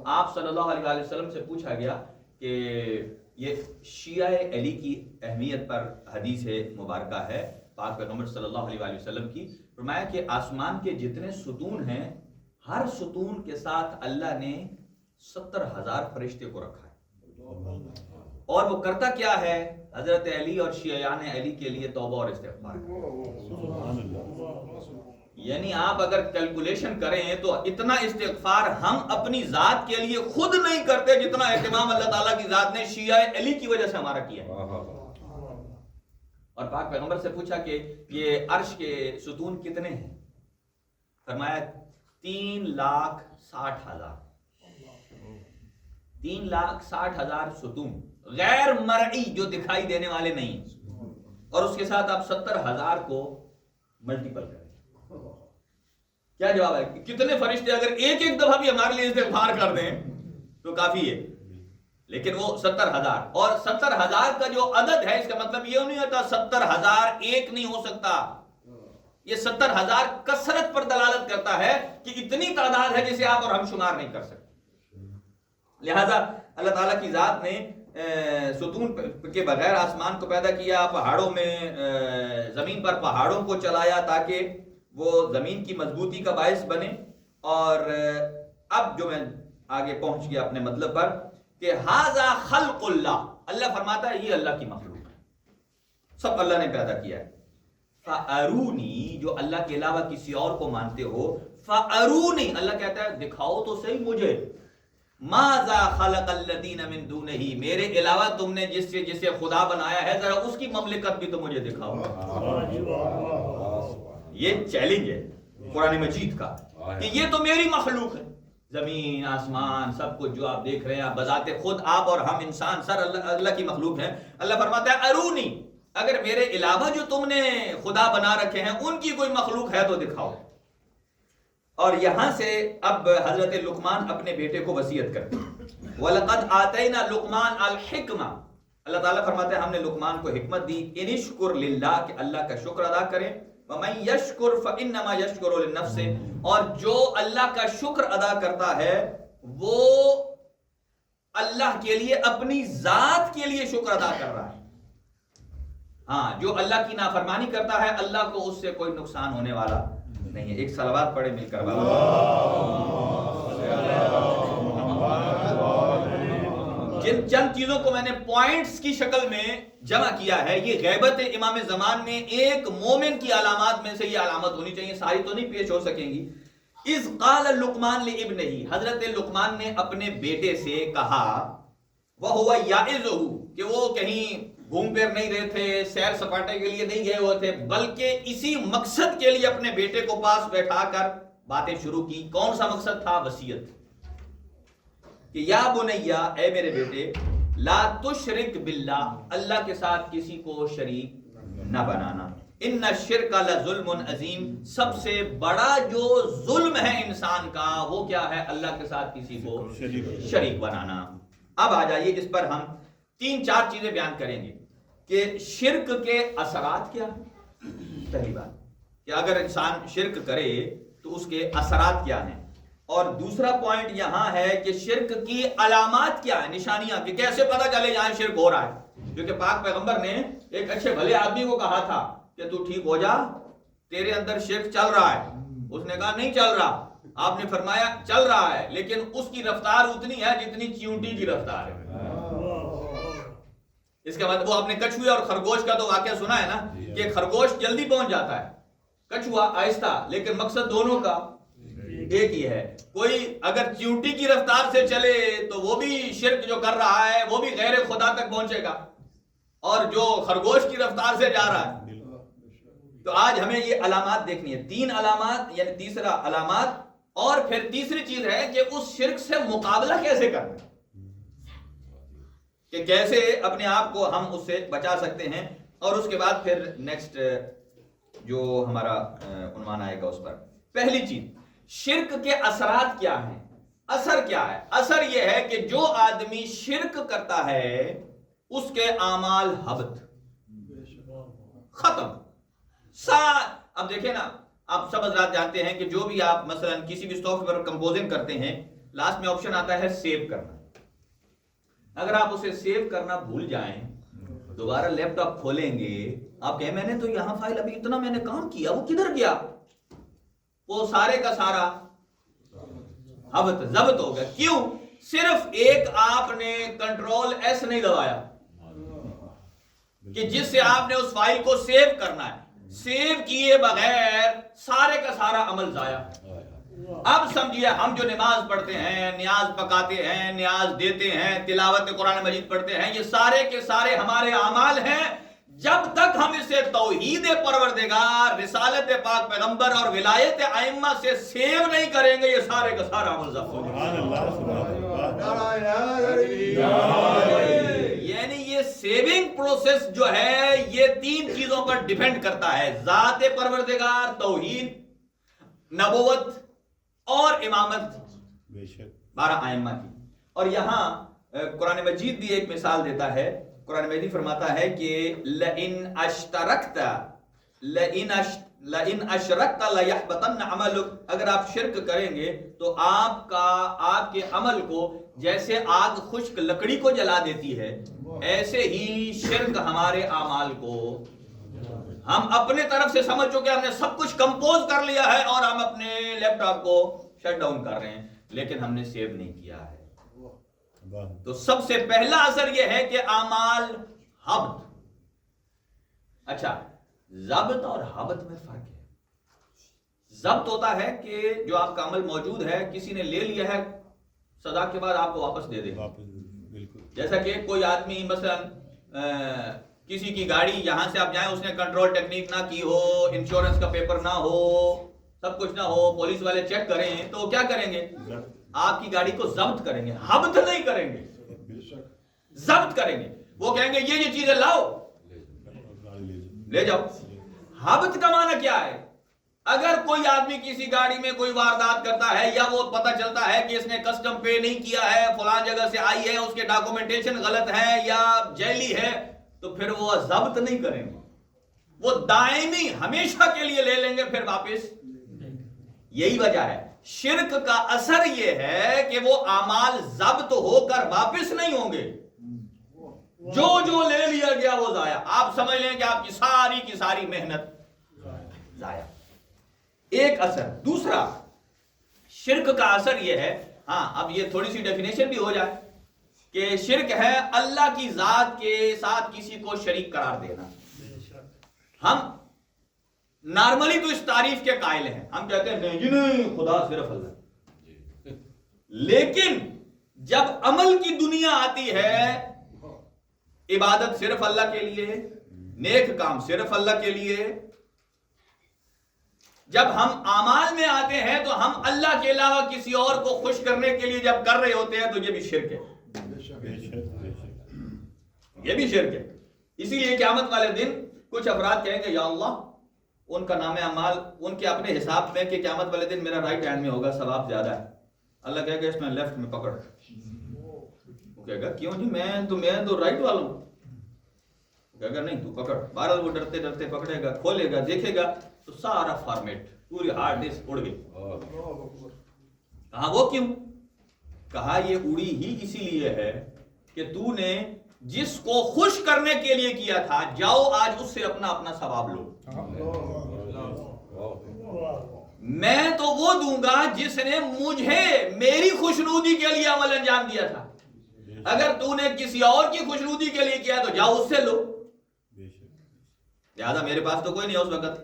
آپ صلی اللہ علیہ وآلہ وسلم سے پوچھا گیا کہ یہ شیعہ علی کی اہمیت پر حدیث مبارکہ ہے پاک پیغمبر صلی اللہ علیہ وآلہ وسلم کی، فرمایا کہ آسمان کے جتنے ستون ہیں، ہر ستون کے ساتھ اللہ نے 70,000 فرشتے کو رکھا ہے، اور وہ کرتا کیا ہے؟ حضرت علی اور شیعیان علی کے لیے توبہ اور استغفار کرتا۔ یعنی آپ اگر کیلکولیشن کریں تو اتنا استغفار ہم اپنی ذات کے لیے خود نہیں کرتے جتنا اہتمام اللہ تعالیٰ کی ذات نے شیعہ علی کی وجہ سے ہمارا کیا ہے۔ اور پاک پیغمبر سے پوچھا کہ یہ عرش کے ستون کتنے ہیں؟ فرمایا 3,60,000 3,60,000 ستون غیر مرئی، جو دکھائی دینے والے نہیں، اور اس کے ساتھ آپ 70,000 کو ملٹیپل کریں، کیا جواب ہے؟ کتنے فرشتے اگر ایک ایک دفعہ بھی ہمارے لیے استغفار کر دیں تو کافی ہے، لیکن وہ 70,000، اور 70,000 کا جو عدد ہے اس کا مطلب یہ نہیں ہوتا 70,000 ایک نہیں ہو سکتا، یہ 70,000 کثرت پر دلالت کرتا ہے کہ اتنی تعداد ہے جسے آپ اور ہم شمار نہیں کر سکتے۔ لہذا اللہ تعالیٰ کی ذات نے ستون کے بغیر آسمان کو پیدا کیا، پہاڑوں میں زمین پر پہاڑوں کو چلایا تاکہ وہ زمین کی مضبوطی کا باعث بنے۔ اور اب جو میں آگے پہنچ گیا اپنے مطلب پر کہ ھذا خلق اللہ، اللہ فرماتا ہے یہ اللہ کی مخلوق ہے، سب اللہ نے پیدا کیا ہے۔ فَأَرُونِي، جو اللہ کے علاوہ کسی اور کو مانتے ہو، فَأَرُونِي، اللہ کہتا ہے دکھاؤ تو صحیح مجھے، ماذا خلق الذین من دونہ، میرے علاوہ تم نے جسے خدا بنایا ہے ذرا اس کی مملکت بھی تو مجھے دکھاؤ۔ یہ چیلنج ہے قرآن مجید کا کہ یہ تو میری مخلوق ہے، زمین آسمان سب کچھ جو آپ دیکھ رہے ہیں، بذات خود آپ اور ہم انسان سر اللہ کی مخلوق ہیں۔ اللہ فرماتا ہے ارونی، اگر میرے علاوہ جو تم نے خدا بنا رکھے ہیں ان کی کوئی مخلوق ہے تو دکھاؤ۔ اور یہاں سے اب حضرت لقمان اپنے بیٹے کو وصیت کرتے ہیں، وَلَقَدْ آتَيْنَا لُقْمَانَ الْحِكْمَةَ، اللہ تعالیٰ فرماتے ہیں ہم نے لقمان کو حکمت دی، اِنِ اشْكُرْ لِلَّهِ، کہ اللہ کا شکر ادا کریں، وَمَنْ يَشْكُرْ فَإِنَّمَا يَشْكُرُ لِلنَّفْسِ، اور جو اللہ کا شکر ادا کرتا ہے وہ اللہ کے لیے اپنی ذات کے لیے شکر ادا کر رہا ہے۔ ہاں، جو اللہ کی نافرمانی کرتا ہے اللہ کو اس سے کوئی نقصان ہونے والا نہیں ہے۔ ایک صلوات پڑھے مل کر جن چند چیزوں کو میں نے پوائنٹس کی شکل میں جمع کیا ہے، یہ غیبت امام زمان میں ایک مومن کی علامات میں سے یہ علامت ہونی چاہیے، ساری تو نہیں پیش ہو سکیں گی۔ اذ قال لقمان لابنہ، حضرت لقمان نے اپنے بیٹے سے کہا، وہو یعظہ، کہ وہ کہیں گھوم پھر نہیں رہے تھے، سیر سپاٹے کے لیے نہیں گئے ہوئے تھے، بلکہ اسی مقصد کے لیے اپنے بیٹے کو پاس بیٹھا کر باتیں شروع کی۔ کون سا مقصد تھا؟ وصیت، کہ یا بنیا، اے میرے بیٹے، لا تشرک باللہ، اللہ کے ساتھ کسی کو شریک نہ بنانا، ان الشرک لظلم عظیم، سب سے بڑا جو ظلم ہے انسان کا وہ کیا ہے؟ اللہ کے ساتھ کسی کو شریک بنانا۔ اب آ جائیے اس پر ہم 3-4 چیزیں بیان کریں گے کہ شرک کے اثرات کیا ہیں۔ پہلی بات کہ اگر انسان شرک کرے تو اس کے اثرات کیا ہیں، اور دوسرا پوائنٹ یہاں ہے کہ شرک کی علامات کیا ہیں، نشانیاں، کہ کیسے پتہ چلے یہاں شرک ہو رہا ہے۔ کیونکہ پاک پیغمبر نے ایک اچھے بھلے آدمی کو کہا تھا کہ تو ٹھیک ہو جا، تیرے اندر شرک چل رہا ہے۔ اس نے کہا نہیں چل رہا، آپ نے فرمایا چل رہا ہے، لیکن اس کی رفتار اتنی ہے جتنی چیونٹی کی رفتار ہے۔ اس کا مطلب وہ آپ نے کچھوے اور خرگوش کا تو واقعہ سنا ہے نا کہ خرگوش جلدی پہنچ جاتا ہے، کچھوا آہستہ، لیکن مقصد دونوں کا ایک ہی ہے. کوئی اگر چیونٹی کی رفتار سے چلے تو وہ بھی شرک جو کر رہا ہے وہ بھی غیر خدا تک پہنچے گا، اور جو خرگوش کی رفتار سے جا رہا ہے. تو آج ہمیں یہ علامات دیکھنی ہے، 3 علامات، یعنی تیسرا علامات، اور پھر تیسری چیز ہے کہ اس شرک سے مقابلہ کیسے کرنا ہے، کہ کیسے اپنے آپ کو ہم اس سے بچا سکتے ہیں. اور اس کے بعد پھر نیکسٹ جو ہمارا عنوان آئے گا اس پر. پہلی چیز، شرک کے اثرات کیا ہیں؟ اثر کیا ہے؟ اثر یہ ہے کہ جو آدمی شرک کرتا ہے اس کے اعمال حبط، ختم. اب دیکھیں نا، آپ سب حضرات جانتے ہیں کہ جو بھی آپ مثلا کسی بھی سافٹ ویئر کمپوزنگ کرتے ہیں، لاسٹ میں آپشن آتا ہے سیو کرنا. اگر آپ اسے سیو کرنا بھول جائیں، دوبارہ لیپ ٹاپ کھولیں گے، آپ کہیں میں نے تو یہاں فائل ابھی اتنا میں نے کام کیا، وہ کدھر گیا؟ وہ سارے کا سارا حبط ضبط ہو گیا. کیوں؟ صرف ایک آپ نے کنٹرول ایس نہیں دبایا کہ جس سے آپ نے اس فائل کو سیو کرنا ہے. سیو کیے بغیر سارے کا سارا عمل ضائع. اب سمجھیے، ہم جو نماز پڑھتے ہیں، نیاز پکاتے ہیں، نیاز دیتے ہیں، تلاوت قرآن مجید پڑھتے ہیں، یہ سارے کے سارے ہمارے اعمال ہیں. جب تک ہم اسے توحید پروردگار، رسالت پاک پیغمبر اور ولایت ائمہ سے سیو نہیں کریں گے، یہ سارے کا سارا عمل ضائع ہوگا. یعنی یہ سیونگ پروسیس جو ہے یہ 3 چیزوں پر ڈیپینڈ کرتا ہے: ذات پروردگار، توحید، نبوت اور امامت 12 ائمہ کی. اور یہاں قرآن مجید بھی ایک مثال دیتا ہے. قرآن مجید فرماتا ہے کہ لَإِنْ أَشْرَكْتَ لَيَحْبَطَنَّ عَمَلُكَ، اگر آپ شرک کریں گے تو آپ کے عمل کو جیسے آگ خشک لکڑی کو جلا دیتی ہے، ایسے ہی شرک ہمارے اعمال کو، ہم اپنے طرف سے سمجھ چکے، ہم نے سب کچھ کمپوز کر لیا ہے اور ہم اپنے لیپ ٹاپ کو شٹ ڈاؤن کر رہے ہیں، لیکن ہم نے سیو نہیں کیا ہے. تو سب سے پہلا اثر یہ ہے کہ اعمال حبط. اچھا، ضبط اور حبط میں فرق ہے. ضبط ہوتا ہے کہ جو آپ کا عمل موجود ہے، کسی نے لے لیا ہے، سزا کے بعد آپ کو واپس دے دے. جیسا کہ کوئی آدمی مثلا کسی کی گاڑی یہاں سے آپ جائیں، اس نے کنٹرول ٹیکنیک نہ کی ہو، انشورنس کا پیپر نہ ہو، سب کچھ نہ ہو، پولیس والے چیک کریں تو کیا کریں گے؟ آپ کی گاڑی کو ضبط کریں گے، حبط نہیں کریں گے، ضبط کریں گے. وہ کہیں گے یہ چیزیں لاؤ، لے جاؤ. حبط کا معنی کیا ہے؟ اگر کوئی آدمی کسی گاڑی میں کوئی واردات کرتا ہے، یا وہ پتہ چلتا ہے کہ اس نے کسٹم پے نہیں کیا ہے، فلان جگہ سے آئی ہے، اس کے ڈاکومنٹیشن غلط ہے یا جعلی ہے، تو پھر وہ ضبط نہیں کریں گے، وہ دائمی ہمیشہ کے لیے لے لیں گے، پھر واپس. یہی وجہ ہے شرک کا اثر یہ ہے کہ وہ اعمال ضبط ہو کر واپس نہیں ہوں گے. جو لے لیا گیا وہ ضائع. آپ سمجھ لیں کہ آپ کی ساری محنت ضائع. ایک اثر. دوسرا، شرک کا اثر یہ ہے، ہاں اب یہ تھوڑی سی ڈیفینیشن بھی ہو جائے کہ شرک ہے اللہ کی ذات کے ساتھ کسی کو شریک قرار دینا. ہم نارملی تو اس تعریف کے قائل ہیں، ہم کہتے ہیں نہیں جی نہیں، خدا صرف اللہ. لیکن جب عمل کی دنیا آتی ہے، عبادت صرف اللہ کے لیے، نیک کام صرف اللہ کے لیے. جب ہم اعمال میں آتے ہیں تو ہم اللہ کے علاوہ کسی اور کو خوش کرنے کے لیے جب کر رہے ہوتے ہیں تو یہ بھی شرک ہے، یہ بھی شرک ہے. اسی لیے قیامت والے دن کچھ افراد کہیں گے یا اللہ، ان کا نام اعمال ان کے اپنے حساب میں کہ قیامت والے دن میرا رائٹ ہینڈ میں ہوگا، ثواب زیادہ ہے. اللہ کہے گا اس میں لیفٹ میں پکڑ. وہ کہے گا کیوں جی، میں تو رائٹ والا ہوں. کہے گا نہیں تو پکڑ. بہرحال وہ ڈرتے ڈرتے پکڑے گا، کھولے گا، دیکھے گا تو سارا فارمیٹ، پوری ہارڈ ڈسک اڑ گئی. کہا وہ کیوں؟ کہا یہ اڑی ہی اسی لیے ہے کہ تو نے جس کو خوش کرنے کے لیے کیا تھا، جاؤ آج اس سے اپنا ثواب لو. میں تو وہ دوں گا جس نے مجھے میری خوشنودی کے لیے عمل انجام دیا تھا. اگر تو نے کسی اور کی خوشنودی کے لیے کیا تو جاؤ اس سے لو، لہذا میرے پاس تو کوئی نہیں اس وقت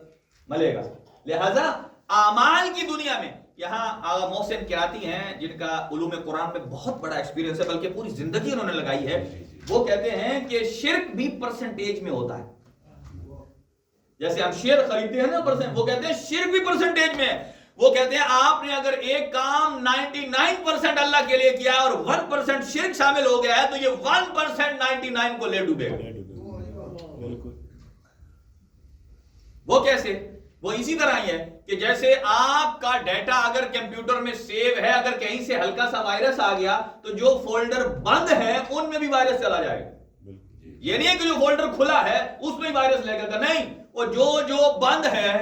ملے گا۔ لہذا اعمال کی دنیا میں یہاں آغا محسن کراتی ہیں جن کا علوم قرآن میں بہت بڑا ایکسپیرینس ہے، بلکہ پوری زندگی انہوں نے لگائی ہے، وہ کہتے ہیں کہ شرک بھی پرسنٹیج میں ہوتا ہے۔ جیسے ہم شیئر خریدتے ہیں نا پرسنٹ، وہ کہتے ہیں شرک بھی پرسنٹیج میں ہے۔ وہ کہتے ہیں آپ نے اگر ایک کام 99% اللہ کے لیے کیا اور 1% شرک شامل ہو گیا ہے تو یہ 1% 99 کو لے ڈوبے گا۔ وہ کیسے؟ وہ اسی طرح ہی ہے کہ جیسے آپ کا ڈیٹا اگر کمپیوٹر میں سیو ہے، اگر کہیں سے ہلکا سا وائرس آ گیا تو جو فولڈر بند ہے ان میں بھی وائرس چلا جائے گا۔ یہ نہیں ہے کہ جو فولڈر کھلا ہے اس میں وائرس لے گا، نہیں، وہ جو بند ہے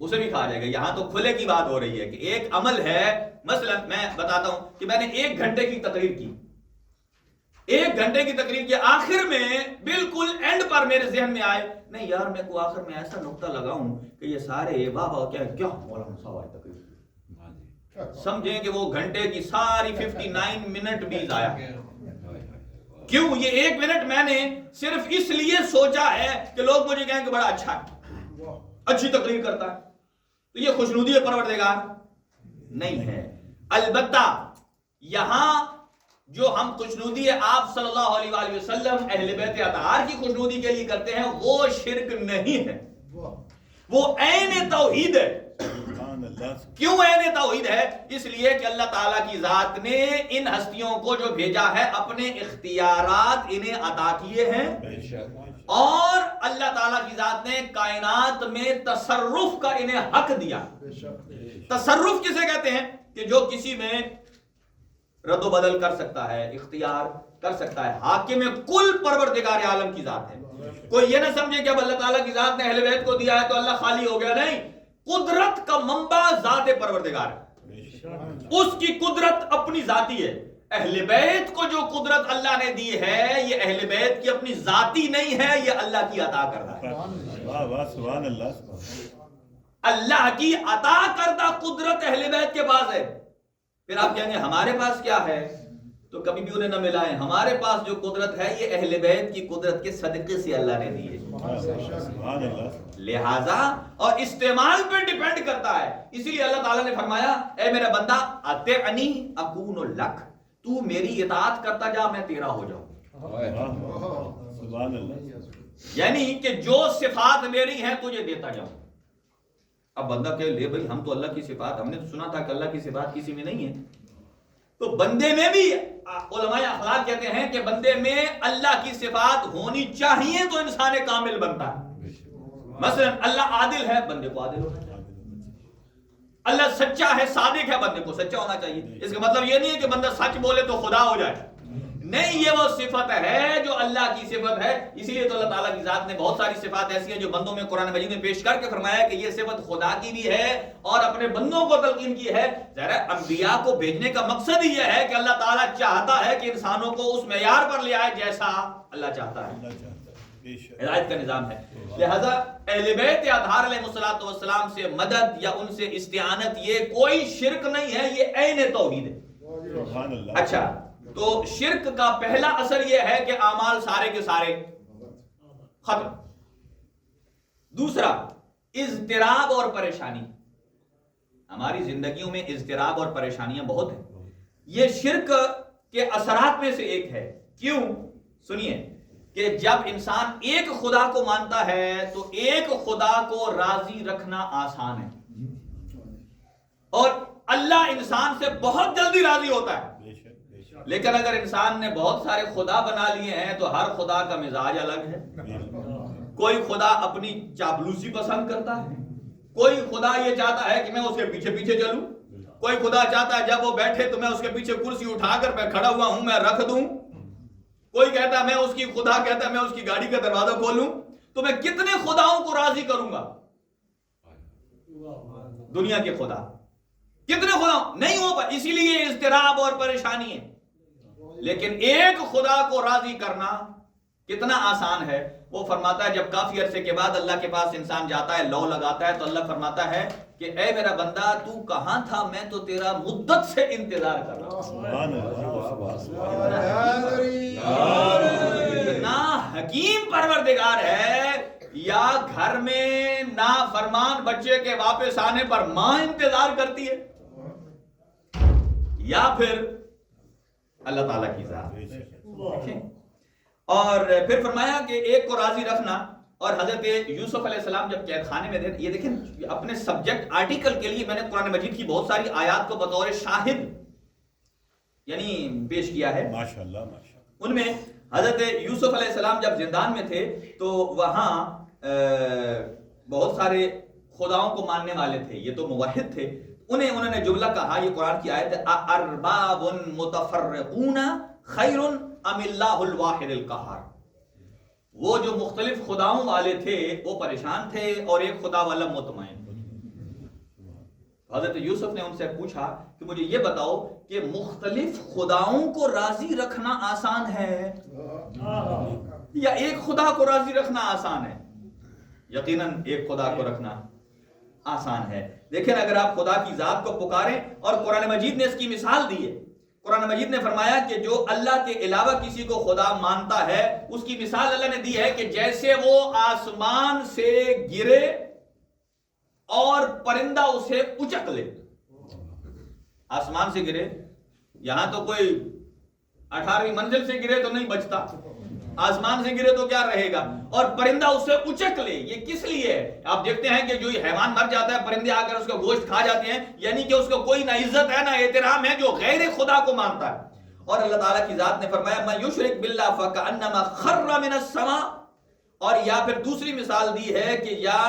اسے بھی کھا جائے گا۔ یہاں تو کھلے کی بات ہو رہی ہے کہ ایک عمل ہے، مثلا میں بتاتا ہوں کہ میں نے 1 گھنٹے کی تقریر کی، 1 گھنٹے کی تقریر کے آخر میں بالکل اینڈ پر میرے ذہن میں آئے نہیں یار میں کو آخر میں ایسا نقطہ لگاؤں کہ یہ سارے واہ کیا مولانا صاحب آج تقریر، سمجھیں کہ وہ گھنٹے کی ساری 59 منٹ بھی ضائع۔ کیوں؟ یہ 1 منٹ میں نے صرف اس لیے سوچا ہے کہ لوگ مجھے کہیں کہ بڑا اچھا ہے، اچھی تقریر کرتا ہے، تو یہ خوشنودی پروردگار نہیں ہے۔ البتہ یہاں جو ہم خوشنودی آپ صلی اللہ علیہ وآلہ وسلم اہل بیت اطہار کی خوشنودی کے لیے کرتے ہیں وہ شرک نہیں ہے، وہ عین توحید ہے۔ کیوں عین توحید ہے؟ اس لیے کہ اللہ تعالیٰ کی ذات نے ان ہستیوں کو جو بھیجا ہے اپنے اختیارات انہیں عطا کیے ہیں، اور اللہ تعالیٰ کی ذات نے کائنات میں تصرف کا انہیں حق دیا۔ تصرف کسے کہتے ہیں؟ کہ جو کسی میں رد و بدل کر سکتا ہے، اختیار کر سکتا ہے۔ حاکم کل پروردگار عالم کی ذات ہے۔ کوئی یہ نہ سمجھے کہ اب اللہ تعالیٰ کی ذات نے اہل بیت کو دیا ہے تو اللہ خالی ہو گیا، نہیں، قدرت کا منبع ذات پروردگار ہے، اس کی قدرت اپنی ذاتی ہے۔ اہل بیت کو جو قدرت اللہ نے دی ہے یہ اہل بیت کی اپنی ذاتی نہیں ہے، یہ اللہ کی عطا کر رہا ہے۔ سبحان اللہ، اللہ کی عطا کردہ قدرت اہل بیت کے پاس ہے۔ پھر آپ کہیں گے ہمارے پاس کیا ہے؟ تو کبھی بھی انہیں نہ ملائیں۔ ہمارے پاس جو قدرت ہے یہ اہل بیت کی قدرت کے صدقے سے اللہ نے دی ہے، لہذا اور استعمال پر ڈیپینڈ کرتا ہے۔ اسی لیے اللہ تعالیٰ نے فرمایا اے میرا بندہ اطیعنی اکون لک، تو میری اطاعت کرتا جا میں تیرا ہو جاؤں۔ یعنی کہ جو صفات میری ہیں تجھے دیتا جاؤں۔ اب بندہ کہے لے بھائی ہم تو اللہ کی صفات، ہم نے تو سنا تھا کہ اللہ کی صفات کسی میں نہیں ہے، تو بندے میں بھی علماء اخلاق کہتے ہیں کہ بندے میں اللہ کی صفات ہونی چاہیے تو انسان کامل بنتا ہے۔ مثلا اللہ عادل ہے، بندے کو عادل ہونا چاہیے۔ اللہ سچا ہے، صادق ہے، بندے کو سچا ہونا چاہیے۔ اس کا مطلب یہ نہیں ہے کہ بندہ سچ بولے تو خدا ہو جائے، نہیں، یہ وہ صفت ہے جو اللہ کی صفت ہے۔ اسی لیے تو اللہ تعالیٰ کی ذات نے بہت ساری صفات ایسی ہیں جو بندوں میں قرآن مجید میں پیش کر کے فرمایا کہ یہ صفت خدا کی بھی ہے اور اپنے بندوں کو تلقین کی ہے۔ ذرا انبیاء کو بھیجنے کا مقصد ہی یہ ہے کہ اللہ تعالیٰ چاہتا ہے کہ انسانوں کو اس معیار پر لے آئے جیسا اللہ چاہتا ہے، ہدایت کا نظام ہے۔ لہذا اہل بیت اطہار علیہ السلام سے مدد یا ان سے استعانت یہ کوئی شرک نہیں ہے، یہ عین توحید ہے۔ اچھا، تو شرک کا پہلا اثر یہ ہے کہ اعمال سارے کے سارے ختم۔ دوسرا، اضطراب اور پریشانی۔ ہماری زندگیوں میں اضطراب اور پریشانیاں بہت ہیں، یہ شرک کے اثرات میں سے ایک ہے۔ کیوں؟ سنیے کہ جب انسان ایک خدا کو مانتا ہے تو ایک خدا کو راضی رکھنا آسان ہے، اور اللہ انسان سے بہت جلدی راضی ہوتا ہے۔ لیکن اگر انسان نے بہت سارے خدا بنا لیے ہیں تو ہر خدا کا مزاج الگ ہے۔ کوئی خدا اپنی چاپلوسی پسند کرتا ہے، کوئی خدا یہ چاہتا ہے کہ میں اس کے پیچھے پیچھے چلوں، کوئی خدا چاہتا ہے جب وہ بیٹھے تو میں اس کے پیچھے کرسی اٹھا کر میں کھڑا ہوا ہوں میں رکھ دوں، کوئی کہتا ہے میں اس کی خدا کہتا ہے میں اس کی گاڑی کا دروازہ کھولوں۔ تو میں کتنے خداؤں کو راضی کروں گا؟ دنیا کے خدا کتنے خدا نہیں ہو پائے، اسی لیے اضطراب اور پریشانی ہے۔ لیکن ایک خدا کو راضی کرنا کتنا آسان ہے. وہ فرماتا ہے جب کافی عرصے کے بعد اللہ کے پاس انسان جاتا ہے, لو لگاتا ہے, تو اللہ فرماتا ہے کہ اے میرا بندہ تو کہاں تھا, میں تو تیرا مدت سے انتظار کر رہا ہوں. اتنا حکیم پروردگار ہے. یا گھر میں نافرمان بچے کے واپس آنے پر ماں انتظار کرتی ہے, یا پھر اللہ تعالیٰ کی ذات. اور پھر فرمایا کہ ایک کو راضی رکھنا. اور حضرت یوسف علیہ السلام جب قید خانے میں تھے, یہ دیکھیں اپنے سبجیکٹ آرٹیکل کے لیے میں نے قرآن مجید کی بہت ساری آیات کو بطور شاہد یعنی پیش کیا ہے. ماشاءاللہ. ان میں حضرت یوسف علیہ السلام جب زندان میں تھے تو وہاں بہت سارے خداؤں کو ماننے والے تھے, یہ تو موحد تھے. انہوں نے جملہ کہا, یہ قرآن کی آیت ہے, ارباب متفرقون خیر ام اللہ الواحد القہار. وہ جو مختلف خداؤں والے تھے وہ پریشان تھے اور ایک خدا والا مطمئن. حضرت یوسف نے ان سے پوچھا کہ مجھے یہ بتاؤ کہ مختلف خداؤں کو راضی رکھنا آسان ہے یا ایک خدا کو راضی رکھنا آسان ہے؟ یقیناً ایک خدا کو رکھنا آسان ہے. دیکھیں اگر آپ خدا کی ذات کو پکاریں, اور قرآن مجید نے اس کی مثال دی ہے. قرآن مجید نے فرمایا کہ جو اللہ کے علاوہ کسی کو خدا مانتا ہے اس کی مثال اللہ نے دی ہے کہ جیسے وہ آسمان سے گرے اور پرندہ اسے اچک لے. آسمان سے گرے, یہاں تو کوئی 18ویں منزل سے گرے تو نہیں بچتا, آسمان سے گرے تو کیا رہے گا, اور پرندہ اسے اچک لے. یہ کس لیے ہے؟ آپ دیکھتے ہیں کہ جو حیوان مر جاتا ہے پرندے آ کر اس کا گوشت کھا جاتے ہیں, یعنی کہ اس کو کوئی نہ عزت ہے نہ احترام ہے جو غیر خدا کو مانتا ہے. اور اللہ تعالیٰ کی ذات نے فرمایا من یشرک باللہ فکأنما خر من السماء. اور یا پھر دوسری مثال دی ہے کہ یا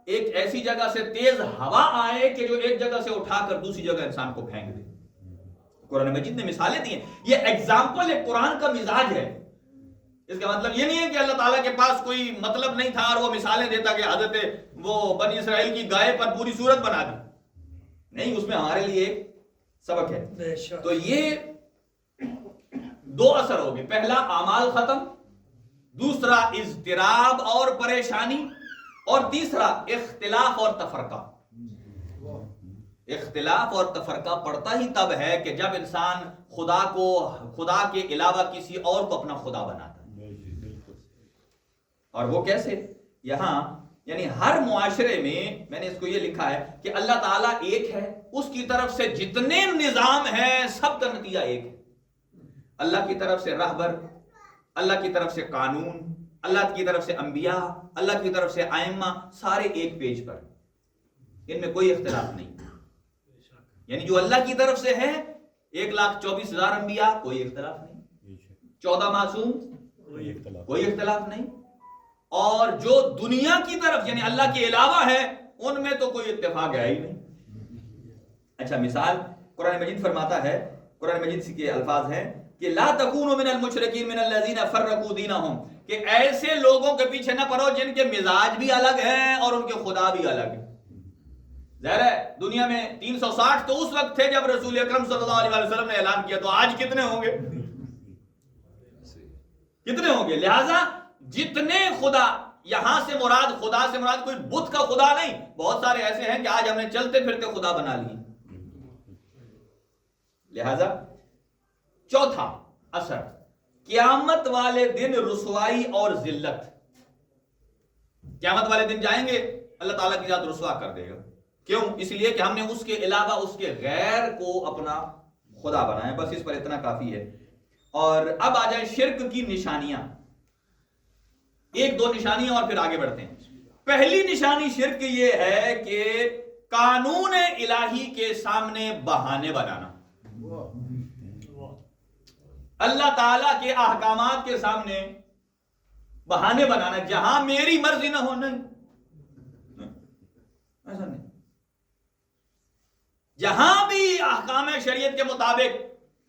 ایک ایسی جگہ سے تیز ہوا آئے کہ جو ایک جگہ سے اٹھا کر دوسری جگہ انسان کو پھینک دے. قرآن مجید نے مثالیں دی ہیں. یہ ایگزامپل ایک قرآن کا مزاج ہے. اس کا مطلب یہ نہیں ہے کہ اللہ تعالیٰ کے پاس کوئی مطلب نہیں تھا اور وہ مثالیں دیتا کہ حضرت وہ بنی اسرائیل کی گائے پر پوری صورت بنا دی. نہیں, اس میں ہمارے لیے ایک سبق ہے. تو یہ دو اثر ہو گئے, پہلا اعمال ختم, دوسرا اضطراب اور پریشانی, اور تیسرا اختلاف اور تفرقہ. اختلاف اور تفرقہ پڑتا ہی تب ہے کہ جب انسان خدا کے علاوہ کسی اور کو اپنا خدا بناتا ہے. اور وہ کیسے؟ یہاں یعنی ہر معاشرے میں نے اس کو یہ لکھا ہے کہ اللہ تعالیٰ ایک ہے, اس کی طرف سے جتنے نظام ہیں سب کا نتیجہ ایک ہے. اللہ کی طرف سے رہبر, اللہ کی طرف سے قانون, اللہ کی طرف سے انبیاء, اللہ کی طرف سے ائمہ, سارے ایک پیج پر, ان میں کوئی اختلاف نہیں. یعنی جو اللہ کی طرف سے ہے 1,24,000 انبیاء, کوئی اختلاف نہیں. 14 معصوم, کوئی اختلاف نہیں. اور جو دنیا کی طرف یعنی اللہ کے علاوہ ہے ان میں تو کوئی اتفاق ہے ہی نہیں. اچھا مثال قرآن مجید فرماتا ہے, قرآن مجید کے الفاظ ہیں کہ لا تکونوا من المشرکین من الذین فرقوا دینہم, کہ ایسے لوگوں کے پیچھے نہ پڑو جن کے مزاج بھی الگ ہیں اور ان کے خدا بھی الگ ہیں. ظاہر ہے دنیا میں 360 تو اس وقت تھے جب رسول اکرم صلی اللہ علیہ وسلم نے اعلان کیا, تو آج کتنے ہوں گے, کتنے ہوں گے. لہٰذا جتنے خدا, یہاں سے مراد خدا سے مراد کوئی بت کا خدا نہیں, بہت سارے ایسے ہیں کہ آج ہم نے چلتے پھرتے خدا بنا لیے. لہذا چوتھا اثر, قیامت والے دن رسوائی اور ذلت. قیامت والے دن جائیں گے اللہ تعالیٰ کی ذات رسوا کر دے گا. کیوں؟ اس لیے کہ ہم نے اس کے علاوہ اس کے غیر کو اپنا خدا بنایا. بس اس پر اتنا کافی ہے. اور اب آ جائیں شرک کی نشانیاں, ایک دو نشانیاں اور پھر آگے بڑھتے ہیں. پہلی نشانی شرک یہ ہے کہ قانون الہی کے سامنے بہانے بنانا. اللہ تعالیٰ کے احکامات کے سامنے بہانے بنانا, جہاں میری مرضی نہ ہو. نہیں, ایسا نہیں. جہاں بھی احکام شریعت کے مطابق,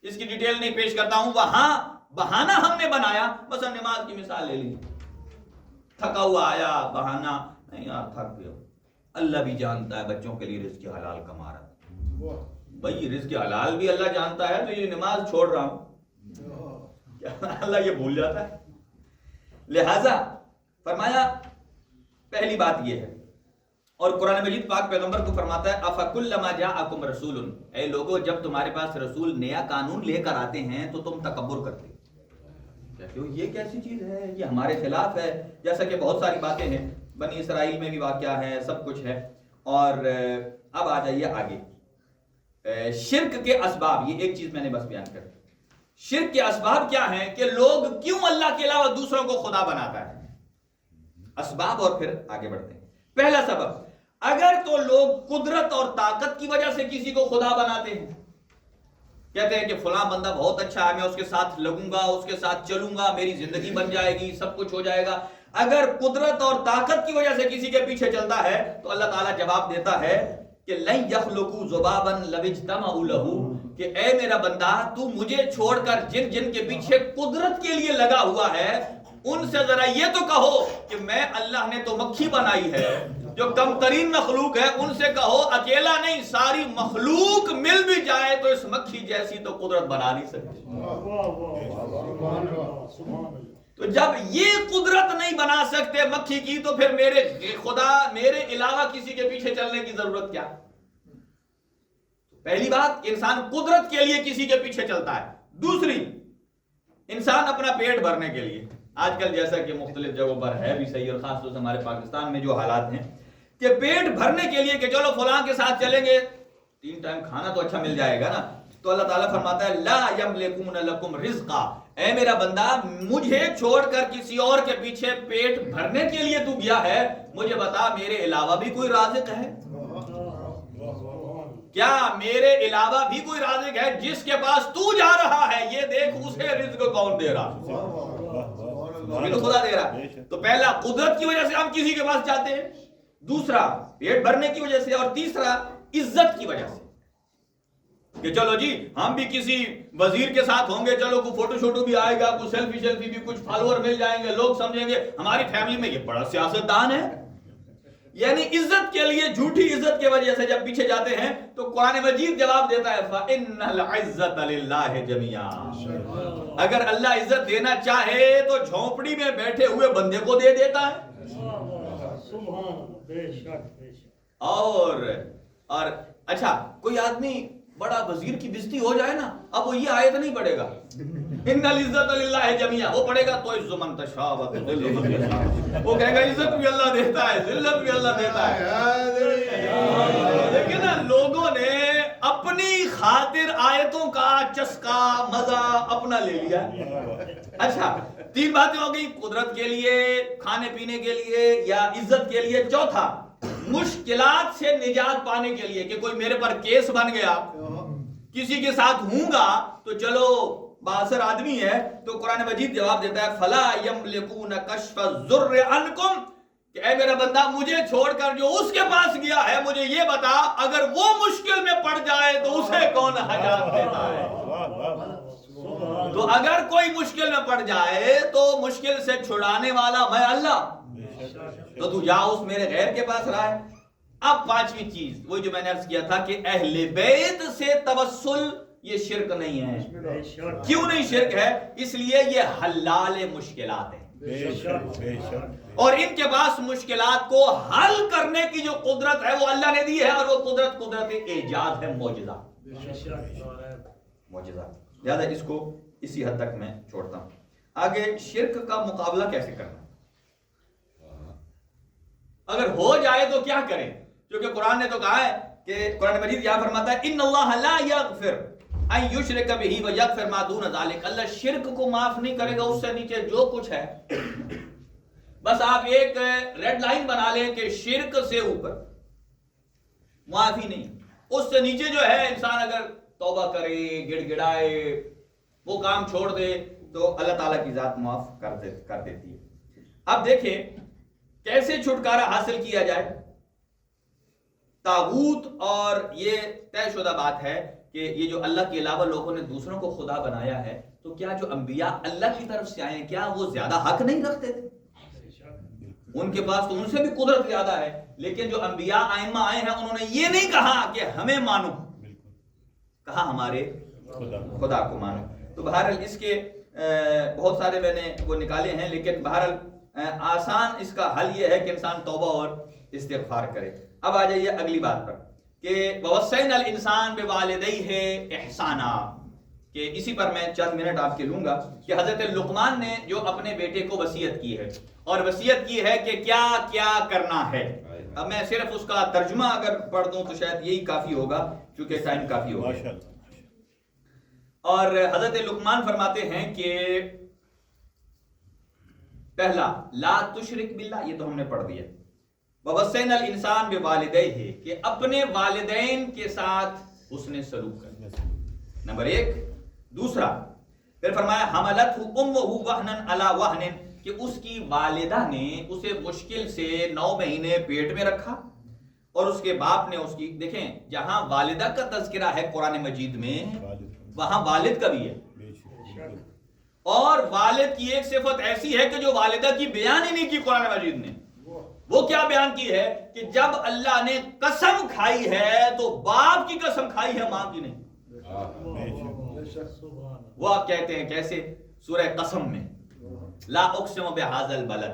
اس کی ڈیٹیل نہیں پیش کرتا ہوں, وہاں بہانہ ہم نے بنایا. بس نماز کی مثال لے لی, تھکا ہوا آیا, بہانہ نہیں یار تھک گیا. اللہ بھی جانتا ہے بچوں کے لیے رزق حلال کما رہا ہے. بھائی رزق حلال بھی اللہ جانتا ہے, تو یہ نماز چھوڑ رہا ہوں, اللہ یہ بھول جاتا ہے. لہذا فرمایا پہلی بات یہ ہے، اور قرآن مجید پاک پیغمبر کو فرماتا ہے افکلما جاءکم رسول، اے لوگو جب تمہارے پاس رسول نیا قانون لے کر آتے ہیں تو تم تکبر کرتے ہو، کہتے ہو یہ کیسی چیز ہے، یہ ہمارے خلاف ہے، جیسا کہ بہت ساری باتیں ہیں، بنی اسرائیل میں بھی واقعہ ہے، سب کچھ ہے۔ اور اب آ جائیے آگے، شرک کے اسباب، یہ ایک چیز میں نے بس بیان کر دی، شرک کے اسباب کیا ہیں کہ لوگ کیوں اللہ کے علاوہ دوسروں کو خدا بناتا ہے، اسباب، اور پھر آگے بڑھتے ہیں۔ پہلا سبب، اگر تو لوگ قدرت اور طاقت کی وجہ سے کسی کو خدا بناتے ہیں، کہتے ہیں کہ فلاں بندہ بہت اچھا ہے، میں اس کے ساتھ لگوں گا، اس کے ساتھ چلوں گا، میری زندگی بن جائے گی، سب کچھ ہو جائے گا۔ اگر قدرت اور طاقت کی وجہ سے کسی کے پیچھے چلتا ہے تو اللہ تعالیٰ جواب دیتا ہے کہ لن یخلقوا ذبابا لو اجتمعوا له، کہ اے میرا بندہ تو مجھے چھوڑ کر جن جن کے پیچھے قدرت کے لیے لگا ہوا ہے ان سے ذرا یہ تو کہو کہ میں اللہ نے تو مکھی بنائی ہے جو کم ترین مخلوق ہے، ان سے کہو اکیلا نہیں ساری مخلوق مل بھی جائے تو اس مکھی جیسی تو قدرت بنا نہیں سکتی۔ تو جب یہ قدرت نہیں بنا سکتے مکھی کی تو پھر میرے خدا میرے علاوہ کسی کے پیچھے چلنے کی ضرورت کیا؟ پہلی بات، انسان قدرت کے لیے کسی کے پیچھے چلتا ہے۔ دوسری، انسان اپنا پیٹ بھرنے کے لیے، آج کل جیسا کہ مختلف جگہوں پر ہے بھی صحیح، اور خاص طور سے ہمارے پاکستان میں جو حالات ہیں کہ پیٹ بھرنے کے لیے کہ چلو فلاں کے ساتھ چلیں گے 3 ٹائم کھانا تو اچھا مل جائے گا نا، تو اللہ تعالیٰ فرماتا ہے لا یملکون لکم رزقا، اے میرا بندہ مجھے چھوڑ کر کسی اور کے پیچھے پیٹ بھرنے کے لیے تو گیا ہے، مجھے بتا میرے علاوہ بھی کوئی رازق ہے؟ کیا میرے علاوہ بھی کوئی رازق ہے؟ جس کے پاس تو جا رہا ہے یہ دیکھ اسے رزق کون دے رہا؟ تو خدا دے رہا۔ تو پہلا قدرت کی وجہ سے ہم کسی کے پاس جاتے ہیں، دوسرا پیٹ بھرنے کی وجہ سے، اور تیسرا عزت کی وجہ سے کہ چلو جی ہم بھی کسی وزیر کے ساتھ ہوں گے، چلو کوئی فوٹو شوٹو بھی آئے گا، کوئی سیلفی شیلفی بھی، کچھ فالوور مل جائیں گے، لوگ سمجھیں گے ہماری فیملی میں یہ بڑا سیاستدان ہے۔ یعنی عزت کے لیے، جھوٹی عزت کی وجہ سے جب پیچھے جاتے ہیں تو قرآن مجید جواب دیتا ہے فَإِنَّ الْعِزَّةَ لِلَّهِ جَمِيعًا، اگر اللہ عزت دینا چاہے تو جھونپڑی میں بیٹھے ہوئے بندے کو دے دیتا ہے۔ اور اچھا کوئی آدمی بڑا وزیر کی بزتی ہو جائے نا، اب وہ یہ آیت نہیں پڑھے گا ان العزت للہ جميعا، وہ پڑھے گا تو عز من تشاء وتذل من تشاء، وہ کہے گا عزت بھی اللہ دیتا ہے، ذلت بھی اللہ دیتا ہے۔ لیکن لوگوں نے اپنی خاطر آیتوں کا چسکا مزہ اپنا لے لیا۔ اچھا 3 باتیں ہو گئی، قدرت کے لیے، کھانے پینے کے لیے یا عزت کے لیے۔ چوتھا، مشکلات سے نجات پانے کے لیے کہ کوئی میرے پر کیس بن گیا، کسی کے ساتھ ہوں گا تو چلو باثر آدمی ہے، تو قرآن مجید جواب دیتا ہے فلا یملکون کشف الضر عنکم، کہ اے میرا بندہ مجھے چھوڑ کر جو اس کے پاس گیا ہے مجھے یہ بتا اگر وہ مشکل میں پڑ جائے تو اسے کون نجات دیتا ہے؟ تو اگر کوئی مشکل میں پڑ جائے تو مشکل سے چھڑانے والا میں اللہ، تو تو جا اس میرے غیر کے پاس رہا ہے۔ اب 5ویں چیز، وہ جو میں نے عرض کیا تھا کہ اہل بیت سے توسل یہ شرک نہیں ہے۔ کیوں نہیں شرک ہے؟ اس لیے یہ حلال مشکلات ہیں، اور ان کے پاس مشکلات کو حل کرنے کی جو قدرت ہے وہ اللہ نے دی ہے، اور وہ قدرت ایجاد ہے، معجزہ۔ لہذا اس کو اسی حد تک میں چھوڑتا ہوں۔ آگے شرک کا مقابلہ کیسے کرنا، اگر ہو جائے تو کیا کریں؟ کیونکہ قرآن نے تو کہا ہے کہ قرآن مجید یہاں فرماتا ہے ان اللہ لا یغفر ان یشرک بہ ویغفر ما دون ذلک، اللہ شرک کو معاف نہیں کرے گا، اس سے نیچے جو کچھ ہے۔ بس آپ ایک ریڈ لائن بنا لیں کہ شرک سے اوپر معافی نہیں، اس سے نیچے جو ہے انسان اگر توبہ کرے، گڑ گڑائے، وہ کام چھوڑ دے تو اللہ تعالیٰ کی ذات معاف کر دیتی ہے۔ اب دیکھیں کیسے چھٹکارا حاصل کیا جائے۔ طاغوت، اور یہ طے شدہ بات ہے کہ یہ جو اللہ کے علاوہ لوگوں نے دوسروں کو خدا بنایا ہے، تو کیا جو انبیاء اللہ کی طرف سے آئے ہیں کیا وہ زیادہ حق نہیں رکھتے تھے؟ ان کے پاس تو ان سے بھی قدرت زیادہ ہے، لیکن جو انبیاء ائمہ آئے ہیں انہوں نے یہ نہیں کہا کہ ہمیں مانو، کہا ہمارے خدا کو مانو۔ تو بہرحال اس کے بہت سارے میں نے وہ نکالے ہیں، لیکن بہرحال آسان اس کا حل یہ ہے کہ انسان توبہ اور استغفار کرے۔ اب آ جائیے اگلی بات پر کہ وَوَصَّيْنَا الْإِنسَانَ بِوَالِدَيْهِ إِحْسَانًا، کہ اسی پر میں چند منٹ آپ کے لوں گا کہ حضرت لقمان نے جو اپنے بیٹے کو وصیت کی ہے، اور وصیت کی ہے کہ کیا کیا کرنا ہے۔ اب میں صرف اس کا ترجمہ اگر پڑھ دوں تو شاید یہی کافی ہوگا، چونکہ ٹائم کافی ہوگا۔ اور حضرت لقمان فرماتے ہیں کہ پہلا لا تشرک باللہ، یہ تو ہم نے پڑھ دیا، وَوَصَّيْنَا الْإِنسَانَ بِوَالِدَيْهِ، کہ اپنے والدین کے ساتھ حسن سلوک کریں، نمبر 1۔ دوسرا پھر فرمایا حملتہ امہ وہنا علی وہن، کہ اس کی والدہ نے اسے مشکل سے 9 مہینے پیٹ میں رکھا، اور اس کے باپ نے اس کی، دیکھیں جہاں والدہ کا تذکرہ ہے قرآن مجید میں وہاں والد کا بھی ہے، اور والد کی ایک صفت ایسی ہے کہ جو والدہ کی بیان ہی نہیں کی قرآن مجید نے۔ وہ کیا بیان کی ہے کہ جب اللہ نے قسم کھائی ہے تو باپ کی قسم کھائی ہے، ماں کی نہیں۔ وہ آپ کہتے ہیں کیسے؟ سورہ قسم میں لا اقسم بہذا البلد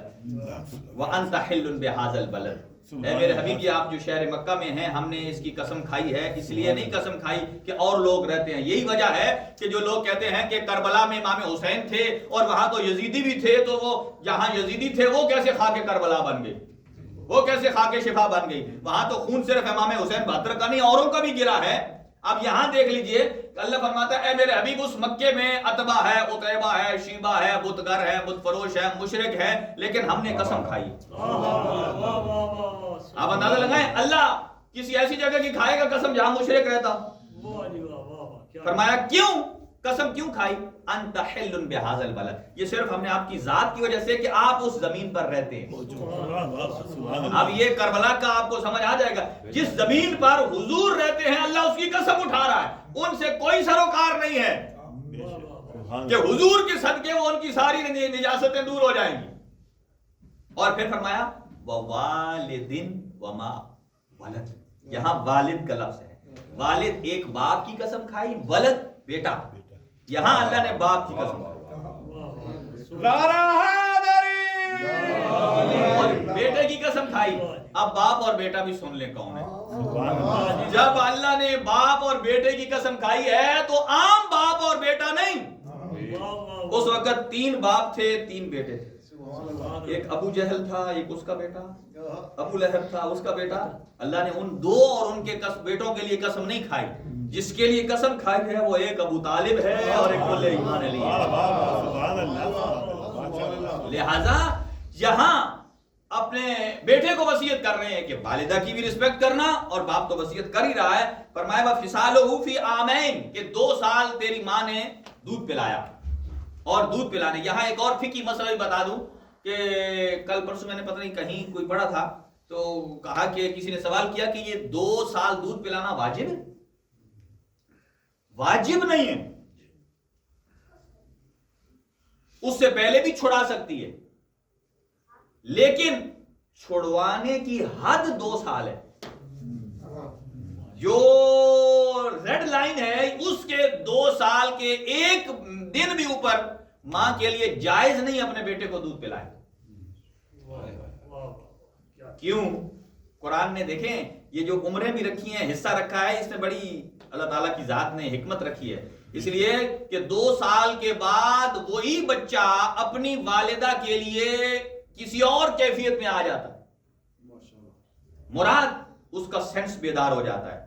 وانت حل بہذا البلد، اے میرے حبیبی آپ جو شہر مکہ میں ہیں، ہم نے اس کی قسم کھائی ہے، اس لیے نہیں قسم کھائی کہ اور لوگ رہتے ہیں۔ یہی وجہ ہے کہ جو لوگ کہتے ہیں کہ کربلا میں امام حسین تھے اور وہاں تو یزیدی بھی تھے، تو وہ جہاں یزیدی تھے وہ کیسے خاک کربلا بن گئی، وہ کیسے خاک شفا بن گئی؟ وہاں تو خون صرف امام حسین بہتر کا نہیں اوروں کا بھی گرا ہے۔ اب یہاں دیکھ لیجئے اللہ فرماتا ہے اے میرے حبیب اس مکے میں اتبا ہے، اتیبہ ہے، شیبہ ہے، بتگر ہے، بت فروش ہے، مشرک ہے، لیکن ہم نے قسم کھائی۔ آپ اندازہ لگائیں اللہ کسی ایسی جگہ کی کھائے گا قسم جہاں مشرک رہتا؟ فرمایا کیوں قسم کیوں کھائی؟ انت حل بہذا البلد، یہ صرف ہم نے آپ کی ذات کی وجہ سے کہ آپ اس زمین پر رہتے ہیں۔ اب یہ کربلا کا آپ کو سمجھ آ جائے گا، جس زمین پر حضور رہتے ہیں اللہ اس کی قسم اٹھا رہا ہے، ان سے کوئی سروکار نہیں ہے کہ حضور کے صدقے وہ ان کی ساری نجاستیں دور ہو جائیں گی۔ اور پھر فرمایا ووالد وما ولد، یہاں والد کا لفظ ہے، والد ایک باپ کی قسم کھائی، ولد بیٹا، یہاں اللہ نے باپ کی قسم اور بیٹے کی قسم کھائی۔ اب باپ اور بیٹا بھی سن لیں کون ہے۔ جب اللہ نے باپ اور بیٹے کی قسم کھائی ہے تو عام باپ اور بیٹا نہیں، اس وقت 3 باپ تھے 3 بیٹے تھے، ایک ابو جہل تھا، ایک اس کا بیٹا ابو لہب تھا، اس کا بیٹا۔ اللہ نے ان 2 اور ان کے بیٹوں کے لیے قسم نہیں کھائی، جس کے لیے قسم کھائی ہے وہ ایک ابو طالب ہے اور ایک کل ایمان علی ہے۔ لہذا یہاں اپنے بیٹے کو وصیت کر رہے ہیں کہ والدہ کی بھی رسپیکٹ کرنا، اور باپ تو وصیت کر ہی رہا ہے۔ فرمایا وَفِصَالُهُ فِي عَامَيْن، کہ 2 سال تیری ماں نے دودھ پلایا۔ اور دودھ پلانے، یہاں ایک اور فقہی مسئلہ بھی بتا دوں کہ کل پرسوں میں نے پتہ نہیں کہیں کوئی پڑھا تھا تو کہا کہ کسی نے سوال کیا کہ یہ 2 سال دودھ پلانا واجب ہے؟ واجب نہیں ہے، اس سے پہلے بھی چھڑا سکتی ہے، لیکن چھڑوانے کی حد 2 سال ہے۔ جو ریڈ لائن ہے اس کے 2 سال کے 1 دن بھی اوپر ماں کے لیے جائز نہیں اپنے بیٹے کو دودھ پلائے۔ کیوں؟ قرآن نے دیکھیں یہ جو عمریں بھی رکھی ہیں، حصہ رکھا ہے، اس میں بڑی اللہ تعالیٰ کی ذات نے حکمت رکھی ہے، اس لیے کہ 2 سال کے بعد وہی بچہ اپنی والدہ کے لیے کسی اور کیفیت میں آ جاتا ہے، مراد اس کا سینس بیدار ہو جاتا ہے۔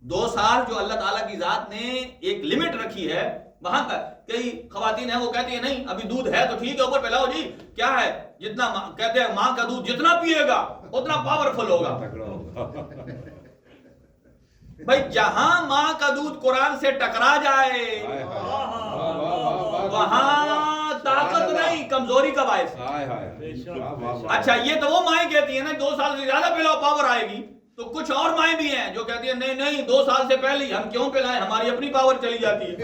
2 سال جو اللہ تعالیٰ کی ذات نے ایک لمٹ رکھی ہے وہاں کا، کئی خواتین ہیں وہ کہتی ہیں نہیں ابھی دودھ ہے تو ٹھیک ہے اوپر پلاؤ جی، کیا ہے جتنا کہتے ہیں ماں کا دودھ جتنا پیے گا اتنا پاورفل ہوگا۔ بھائی جہاں ماں کا دودھ قرآن سے ٹکرا جائے وہاں طاقت نہیں، کمزوری کا باعث۔ اچھا یہ تو وہ مائیں کہتی ہیں نا 2 سال سے زیادہ پلاؤ پاور آئے گی، تو کچھ اور مائیں بھی ہیں جو کہتی ہیں نہیں نہیں 2 سال سے پہلے ہم کیوں پلائیں، ہماری اپنی پاور چلی جاتی ہے،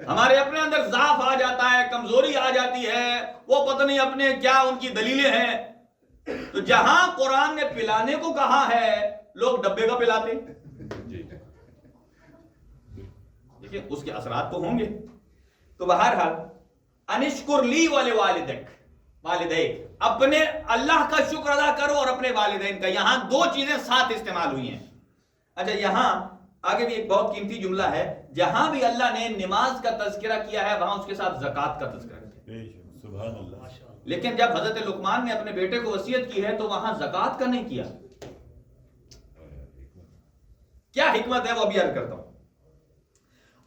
ہمارے اپنے اندر ضعف آ جاتا ہے، کمزوری آ جاتی ہے، وہ پتہ نہیں اپنے کیا ان کی دلیلیں ہیں۔ تو جہاں قرآن نے پلانے کو کہا ہے لوگ ڈبے کا پلاتے، دیکھیں اس کے اثرات تو ہوں گے. تو بہرحال انشکر لی والدیک، اپنے اللہ کا شکر ادا کرو اور اپنے والدین کا. یہاں دو چیزیں ساتھ استعمال ہوئی ہیں. اچھا یہاں آگے بھی ایک بہت قیمتی جملہ ہے، جہاں بھی اللہ نے نماز کا تذکرہ کیا ہے وہاں اس کے ساتھ زکوٰۃ کا تذکرہ کیا. سبحان اللہ. لیکن جب حضرت لقمان نے اپنے بیٹے کو وصیت کی ہے تو وہاں زکوٰۃ کا نہیں کیا. کیا حکمت ہے وہ ابھی عرض کرتا ہوں.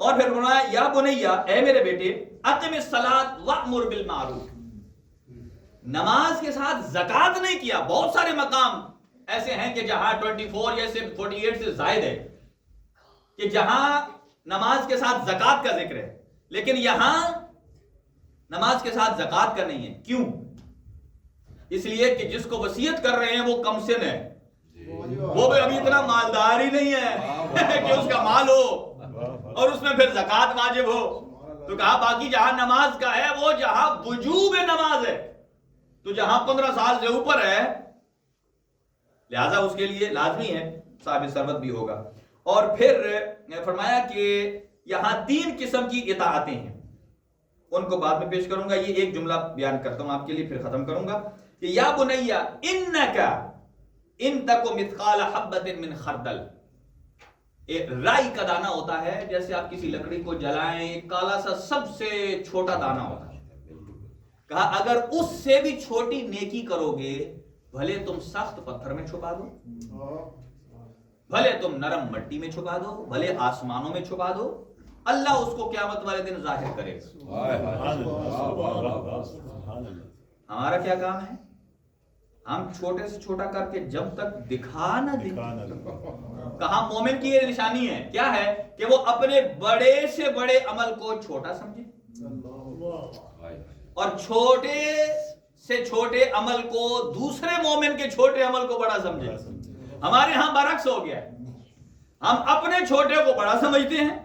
اور پھر فرمایا یا بنیا، اے میرے بیٹے، اقم الصلاۃ وامر بالمعروف. نماز کے ساتھ زکوٰۃ نہیں کیا. بہت سارے مقام ایسے ہیں کہ جہاں 24 یا 48 سے زائد ہے کہ جہاں نماز کے ساتھ زکوٰۃ کا ذکر ہے، لیکن یہاں نماز کے ساتھ زکوٰۃ کا نہیں ہے. کیوں؟ اس لیے کہ جس کو وصیت کر رہے ہیں وہ کم سن ہے، وہ بھی ابھی اتنا مالدار ہی نہیں ہے کہ اس کا مال ہو اور اس میں پھر زکوٰۃ واجب ہو. تو کہا باقی جہاں نماز کا ہے وہ جہاں وجوب نماز ہے، تو جہاں 15 سال سے اوپر ہے لہذا اس کے لیے لازمی ہے صاحب ثروت بھی ہوگا. اور پھر فرمایا کہ یہاں 3 قسم کی اطاعتیں ہیں، ان کو بعد میں پیش کروں گا. یہ ایک جملہ بیان کرتا ہوں آپ کے لیے پھر ختم کروں گا کہ یا بنیا انک ان تک مثقال حبۃ من خردل. رائی کا دانہ ہوتا ہے، جیسے آپ کسی لکڑی کو جلائیں ایک کالا سا سب سے چھوٹا دانہ ہوتا ہے. کہا اگر اس سے بھی چھوٹی نیکی کرو گے، بھلے تم سخت پتھر میں چھپا دو، بھلے تم نرم مٹی میں چھپا دو، بھلے آسمانوں میں چھپا دو، اللہ اس کو قیامت والے دن ظاہر کرے گا. ہمارا کیا کام ہے؟ ہم چھوٹے سے چھوٹا کر کے جب تک دکھا نہ دیں. کہاں مومن کی یہ نشانی ہے، کیا ہے کہ وہ اپنے بڑے سے بڑے عمل کو چھوٹا سمجھے اور چھوٹے سے چھوٹے عمل کو دوسرے مومن کے چھوٹے عمل کو بڑا سمجھے. ہمارے ہاں برعکس ہو گیا ہے، ہم اپنے چھوٹے کو بڑا سمجھتے ہیں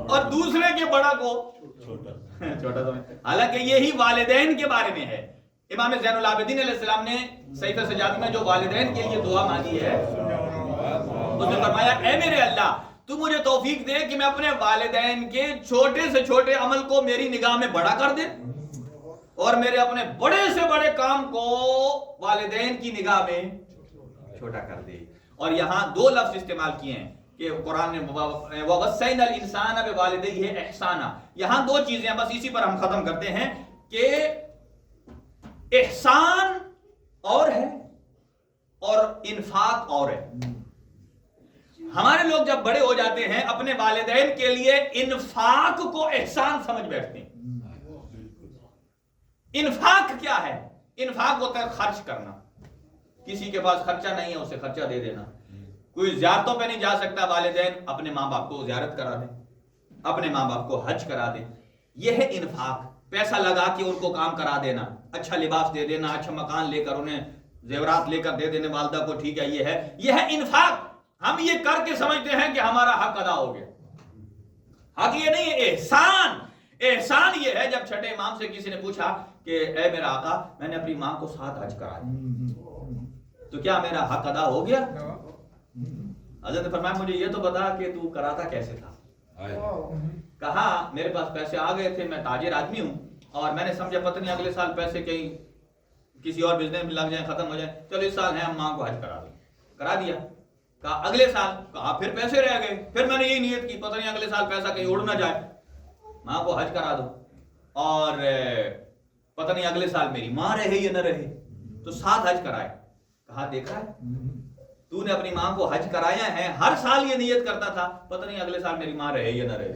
اور دوسرے کے بڑا کو چھوٹا سمجھتے ہیں. حالانکہ یہی والدین کے بارے میں ہے. امام زین العابدین علیہ السلام نے صحیفہ سجادی میں جو والدین کے لیے دعا مانگی ہے، اس نے فرمایا اے میرے اللہ تو مجھے توفیق دے کہ میں اپنے والدین کے چھوٹے سے چھوٹے عمل کو میری نگاہ میں بڑا کر دے اور میرے اپنے بڑے سے بڑے کام کو والدین کی نگاہ میں چھوٹا کر دے. اور یہاں 2 لفظ استعمال کیے ہیں کہ قرآن نے وَوَصَّيْنَا الْإِنسَانَ بِوَالِدَيْهِ إِحْسَانًا. یہاں 2 چیزیں ہیں، بس اسی پر ہم ختم کرتے ہیں کہ احسان اور ہے اور انفاق اور ہے. ہمارے لوگ جب بڑے ہو جاتے ہیں اپنے والدین کے لیے انفاق کو احسان سمجھ بیٹھتے ہیں. انفاق کیا ہے؟ انفاق ہوتا ہے خرچ کرنا. کسی کے پاس خرچہ نہیں ہے اسے خرچہ دے دینا. کوئی زیارتوں پہ نہیں جا سکتا، والدین اپنے ماں باپ کو زیارت کرا دیں، اپنے ماں باپ کو حج کرا دیں. یہ ہے انفاق. پیسہ لگا کے ان کو کام کرا دینا، اچھا لباس دے دینا، اچھا مکان لے کر انہیں زیورات لے کر دے دینے والدہ کو. ٹھیک ہے، یہ ہے انفاق. ہم یہ کر کے سمجھتے ہیں کہ ہمارا حق ادا ہو گیا. حق یہ نہیں ہے. احسان یہ ہے جب چھٹے امام سے کسی نے پوچھا کہ اے میرا آقا میں نے اپنی ماں کو 7 حج کرا دی تو کیا میرا حق ادا ہو گیا؟ حضرت نے فرمایا مجھے یہ تو بتا کہ تو کراتا کیسے تھا. کہا میرے پاس پیسے آ گئے تھے، میں تاجر آدمی ہوں اور میں نے سمجھا پتہ نہیں اگلے سال پیسے کہیں کسی اور بزنس میں لگ جائیں، ختم ہو جائیں، چلو اس سال ہے ہم ماں کو حج کرا دیں. کرا دیا. کہا اگلے سال، کہا پھر پیسے رہ گئے. پھر میں نے یہی نیت کی پتہ نہیں اگلے سال پیسہ کہیں اڑ نہ جائے، ماں کو حج کرا دو اور پتہ نہیں اگلے سال میری ماں رہے یا نہ رہے. تو 7 حج کرائے. کہا دیکھا ہے تو نے اپنی ماں کو حج کرایا ہے، ہر سال یہ نیت کرتا تھا پتہ نہیں اگلے سال میری ماں رہے یا نہ رہے،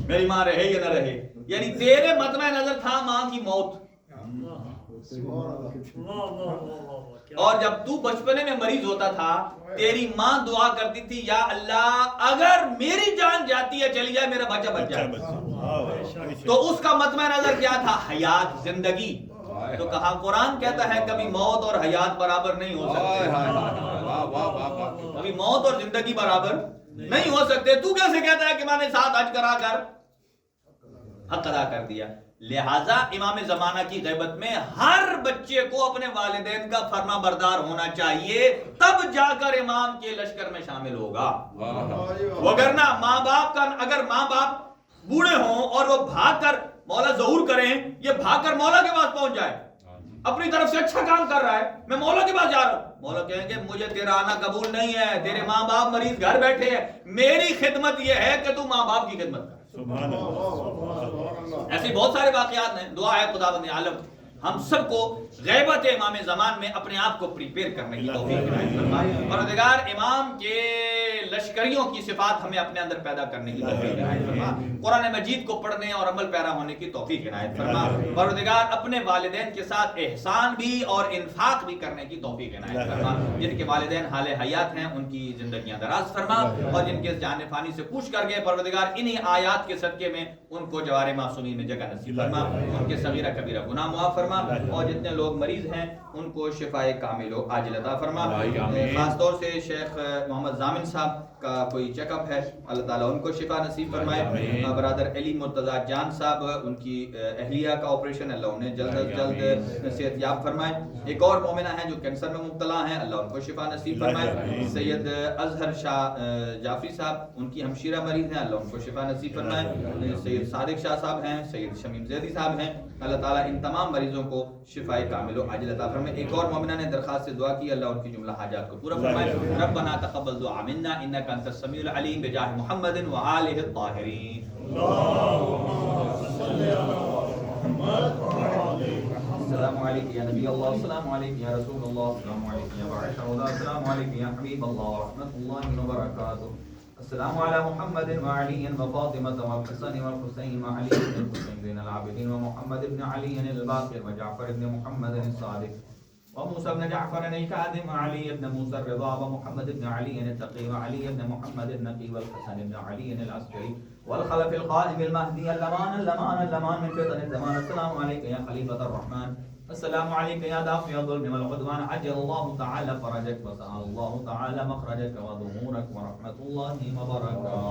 میری ماں رہے یا نہ رہے. یعنی تیرے مطمع نظر تھا ماں کی موت. اور جب تو بچپنے میں مریض ہوتا تھا تیری ماں دعا کرتی تھی یا اللہ اگر میری جان جاتی ہے چلی جائے میرا بچہ بچ جائے. تو اس کا مطمع نظر کیا تھا؟ حیات، زندگی. تو کہا قرآن کہتا ہے کبھی موت اور حیات برابر نہیں ہو سکتے، کبھی موت اور زندگی برابر نہیں ہو سکتے. تو کیسے کہتا ہے کہ میں نے 7 حج کرا کر حق ادا کر دیا. لہٰذا امام زمانہ کی غیبت میں ہر بچے کو اپنے والدین کا فرما بردار ہونا چاہیے، تب جا کر امام کے لشکر میں شامل ہوگا. وگرنہ ماں باپ کا، اگر ماں باپ بوڑھے ہوں اور وہ بھاگ کر مولا ظہور کریں، یہ بھاگ کر مولا کے پاس پہنچ جائے، اپنی طرف سے اچھا کام کر رہا ہے، میں مولا کے پاس جا رہا ہوں، مولا کہیں گے مجھے تیرا آنا قبول نہیں ہے، تیرے ماں باپ مریض گھر بیٹھے ہیں، میری خدمت یہ ہے کہ تو ماں باپ کی خدمت کر. ایسے بہت سارے واقعات ہیں. دعا ہے خداوند عالم ہم سب کو غیبت امام زمان میں اپنے آپ کو پریپیئر کرنے کی توفیق عنایت فرمائے. پروردگار امام کے لشکریوں کی صفات ہمیں اپنے اندر پیدا کرنے کی توفیق عنایت فرما. قرآن مجید کو پڑھنے اور عمل پیرا ہونے کی توفیق عنایت فرما. پروردگار اپنے والدین کے ساتھ احسان بھی اور انفاق بھی کرنے کی توفیق عنایت فرما. جن کے والدین حال حیات ہیں ان کی زندگیاں دراز فرما، اور جن کے جان فانی سے کوچ کر گئے پروردگار انہی آیات کے صدقے میں ان کو جوار معصومین میں جگہ نصیب فرما، ان کے صغیرہ کبیرہ گناہ معاف فرما، اور جتنے لوگ مریض ہیں ان کو شفائے کامل و عاجل عطا فرما. خاص طور سے شیخ محمد ضامن صاحب کا کوئی چیک اپ ہے، اللہ تعالیٰ ان کو شفا نصیب فرمائے. برادر علی مرتضیٰ جان صاحب، ان کی اہلیہ کا آپریشن، اللہ انہیں جلد از جلد صحت یاب فرمائے. ایک اور مومنہ ہیں جو کینسر میں مبتلا ہیں، اللہ ان کو شفا نصیب فرمائے. سید اظہر شاہ جعفری صاحب، ان کی ہمشیرہ مریض ہیں، اللہ ان کو شفا نصیب فرمائے. سید صادق شاہ صاحب ہیں، سید شمیم زیدی صاحب ہیں، اللہ تعالیٰ ان تمام مریضوں کو شفائے کامل و عاجل عطا فرمائے. ایک اور مومنہ نے درخواست سے دعا کی، اللہ ان کی جملہ حاجات کو پورا فرمائے. ربنا تقبل دعا منا انک انت السمیع العلیم بجاہ محمد وآلہ الطاہرین. السلام علیکم یا نبی اللہ، السلام علیکم یا رسول اللہ، السلام علیکم یا باعث اللہ، السلام علیکم یا حبیب اللہ ورحمۃ اللہ وبرکاتہ. السلام علی محمد وعلی وفاطمة والحسن والحسین وعلی بن الحسین زین العابدین ومحمد بن علی الباقر وجعفر بن محمد الصادق وموسى بن جعفر الكاظم وعلي بن موسى الرضا ومحمد بن علي التقي وعلي بن محمد النقي والحسن بن علي العسكري والخلف القائم المهدي اللمان من فتن الزمان. السلام عليك يا خليفة الرحمن، السلام عليك يا دافع الظلم والعدوان، عجل الله تعالى فرجك وسأل الله تعالى مخرجك وظهورك ورحمة الله وبركاته.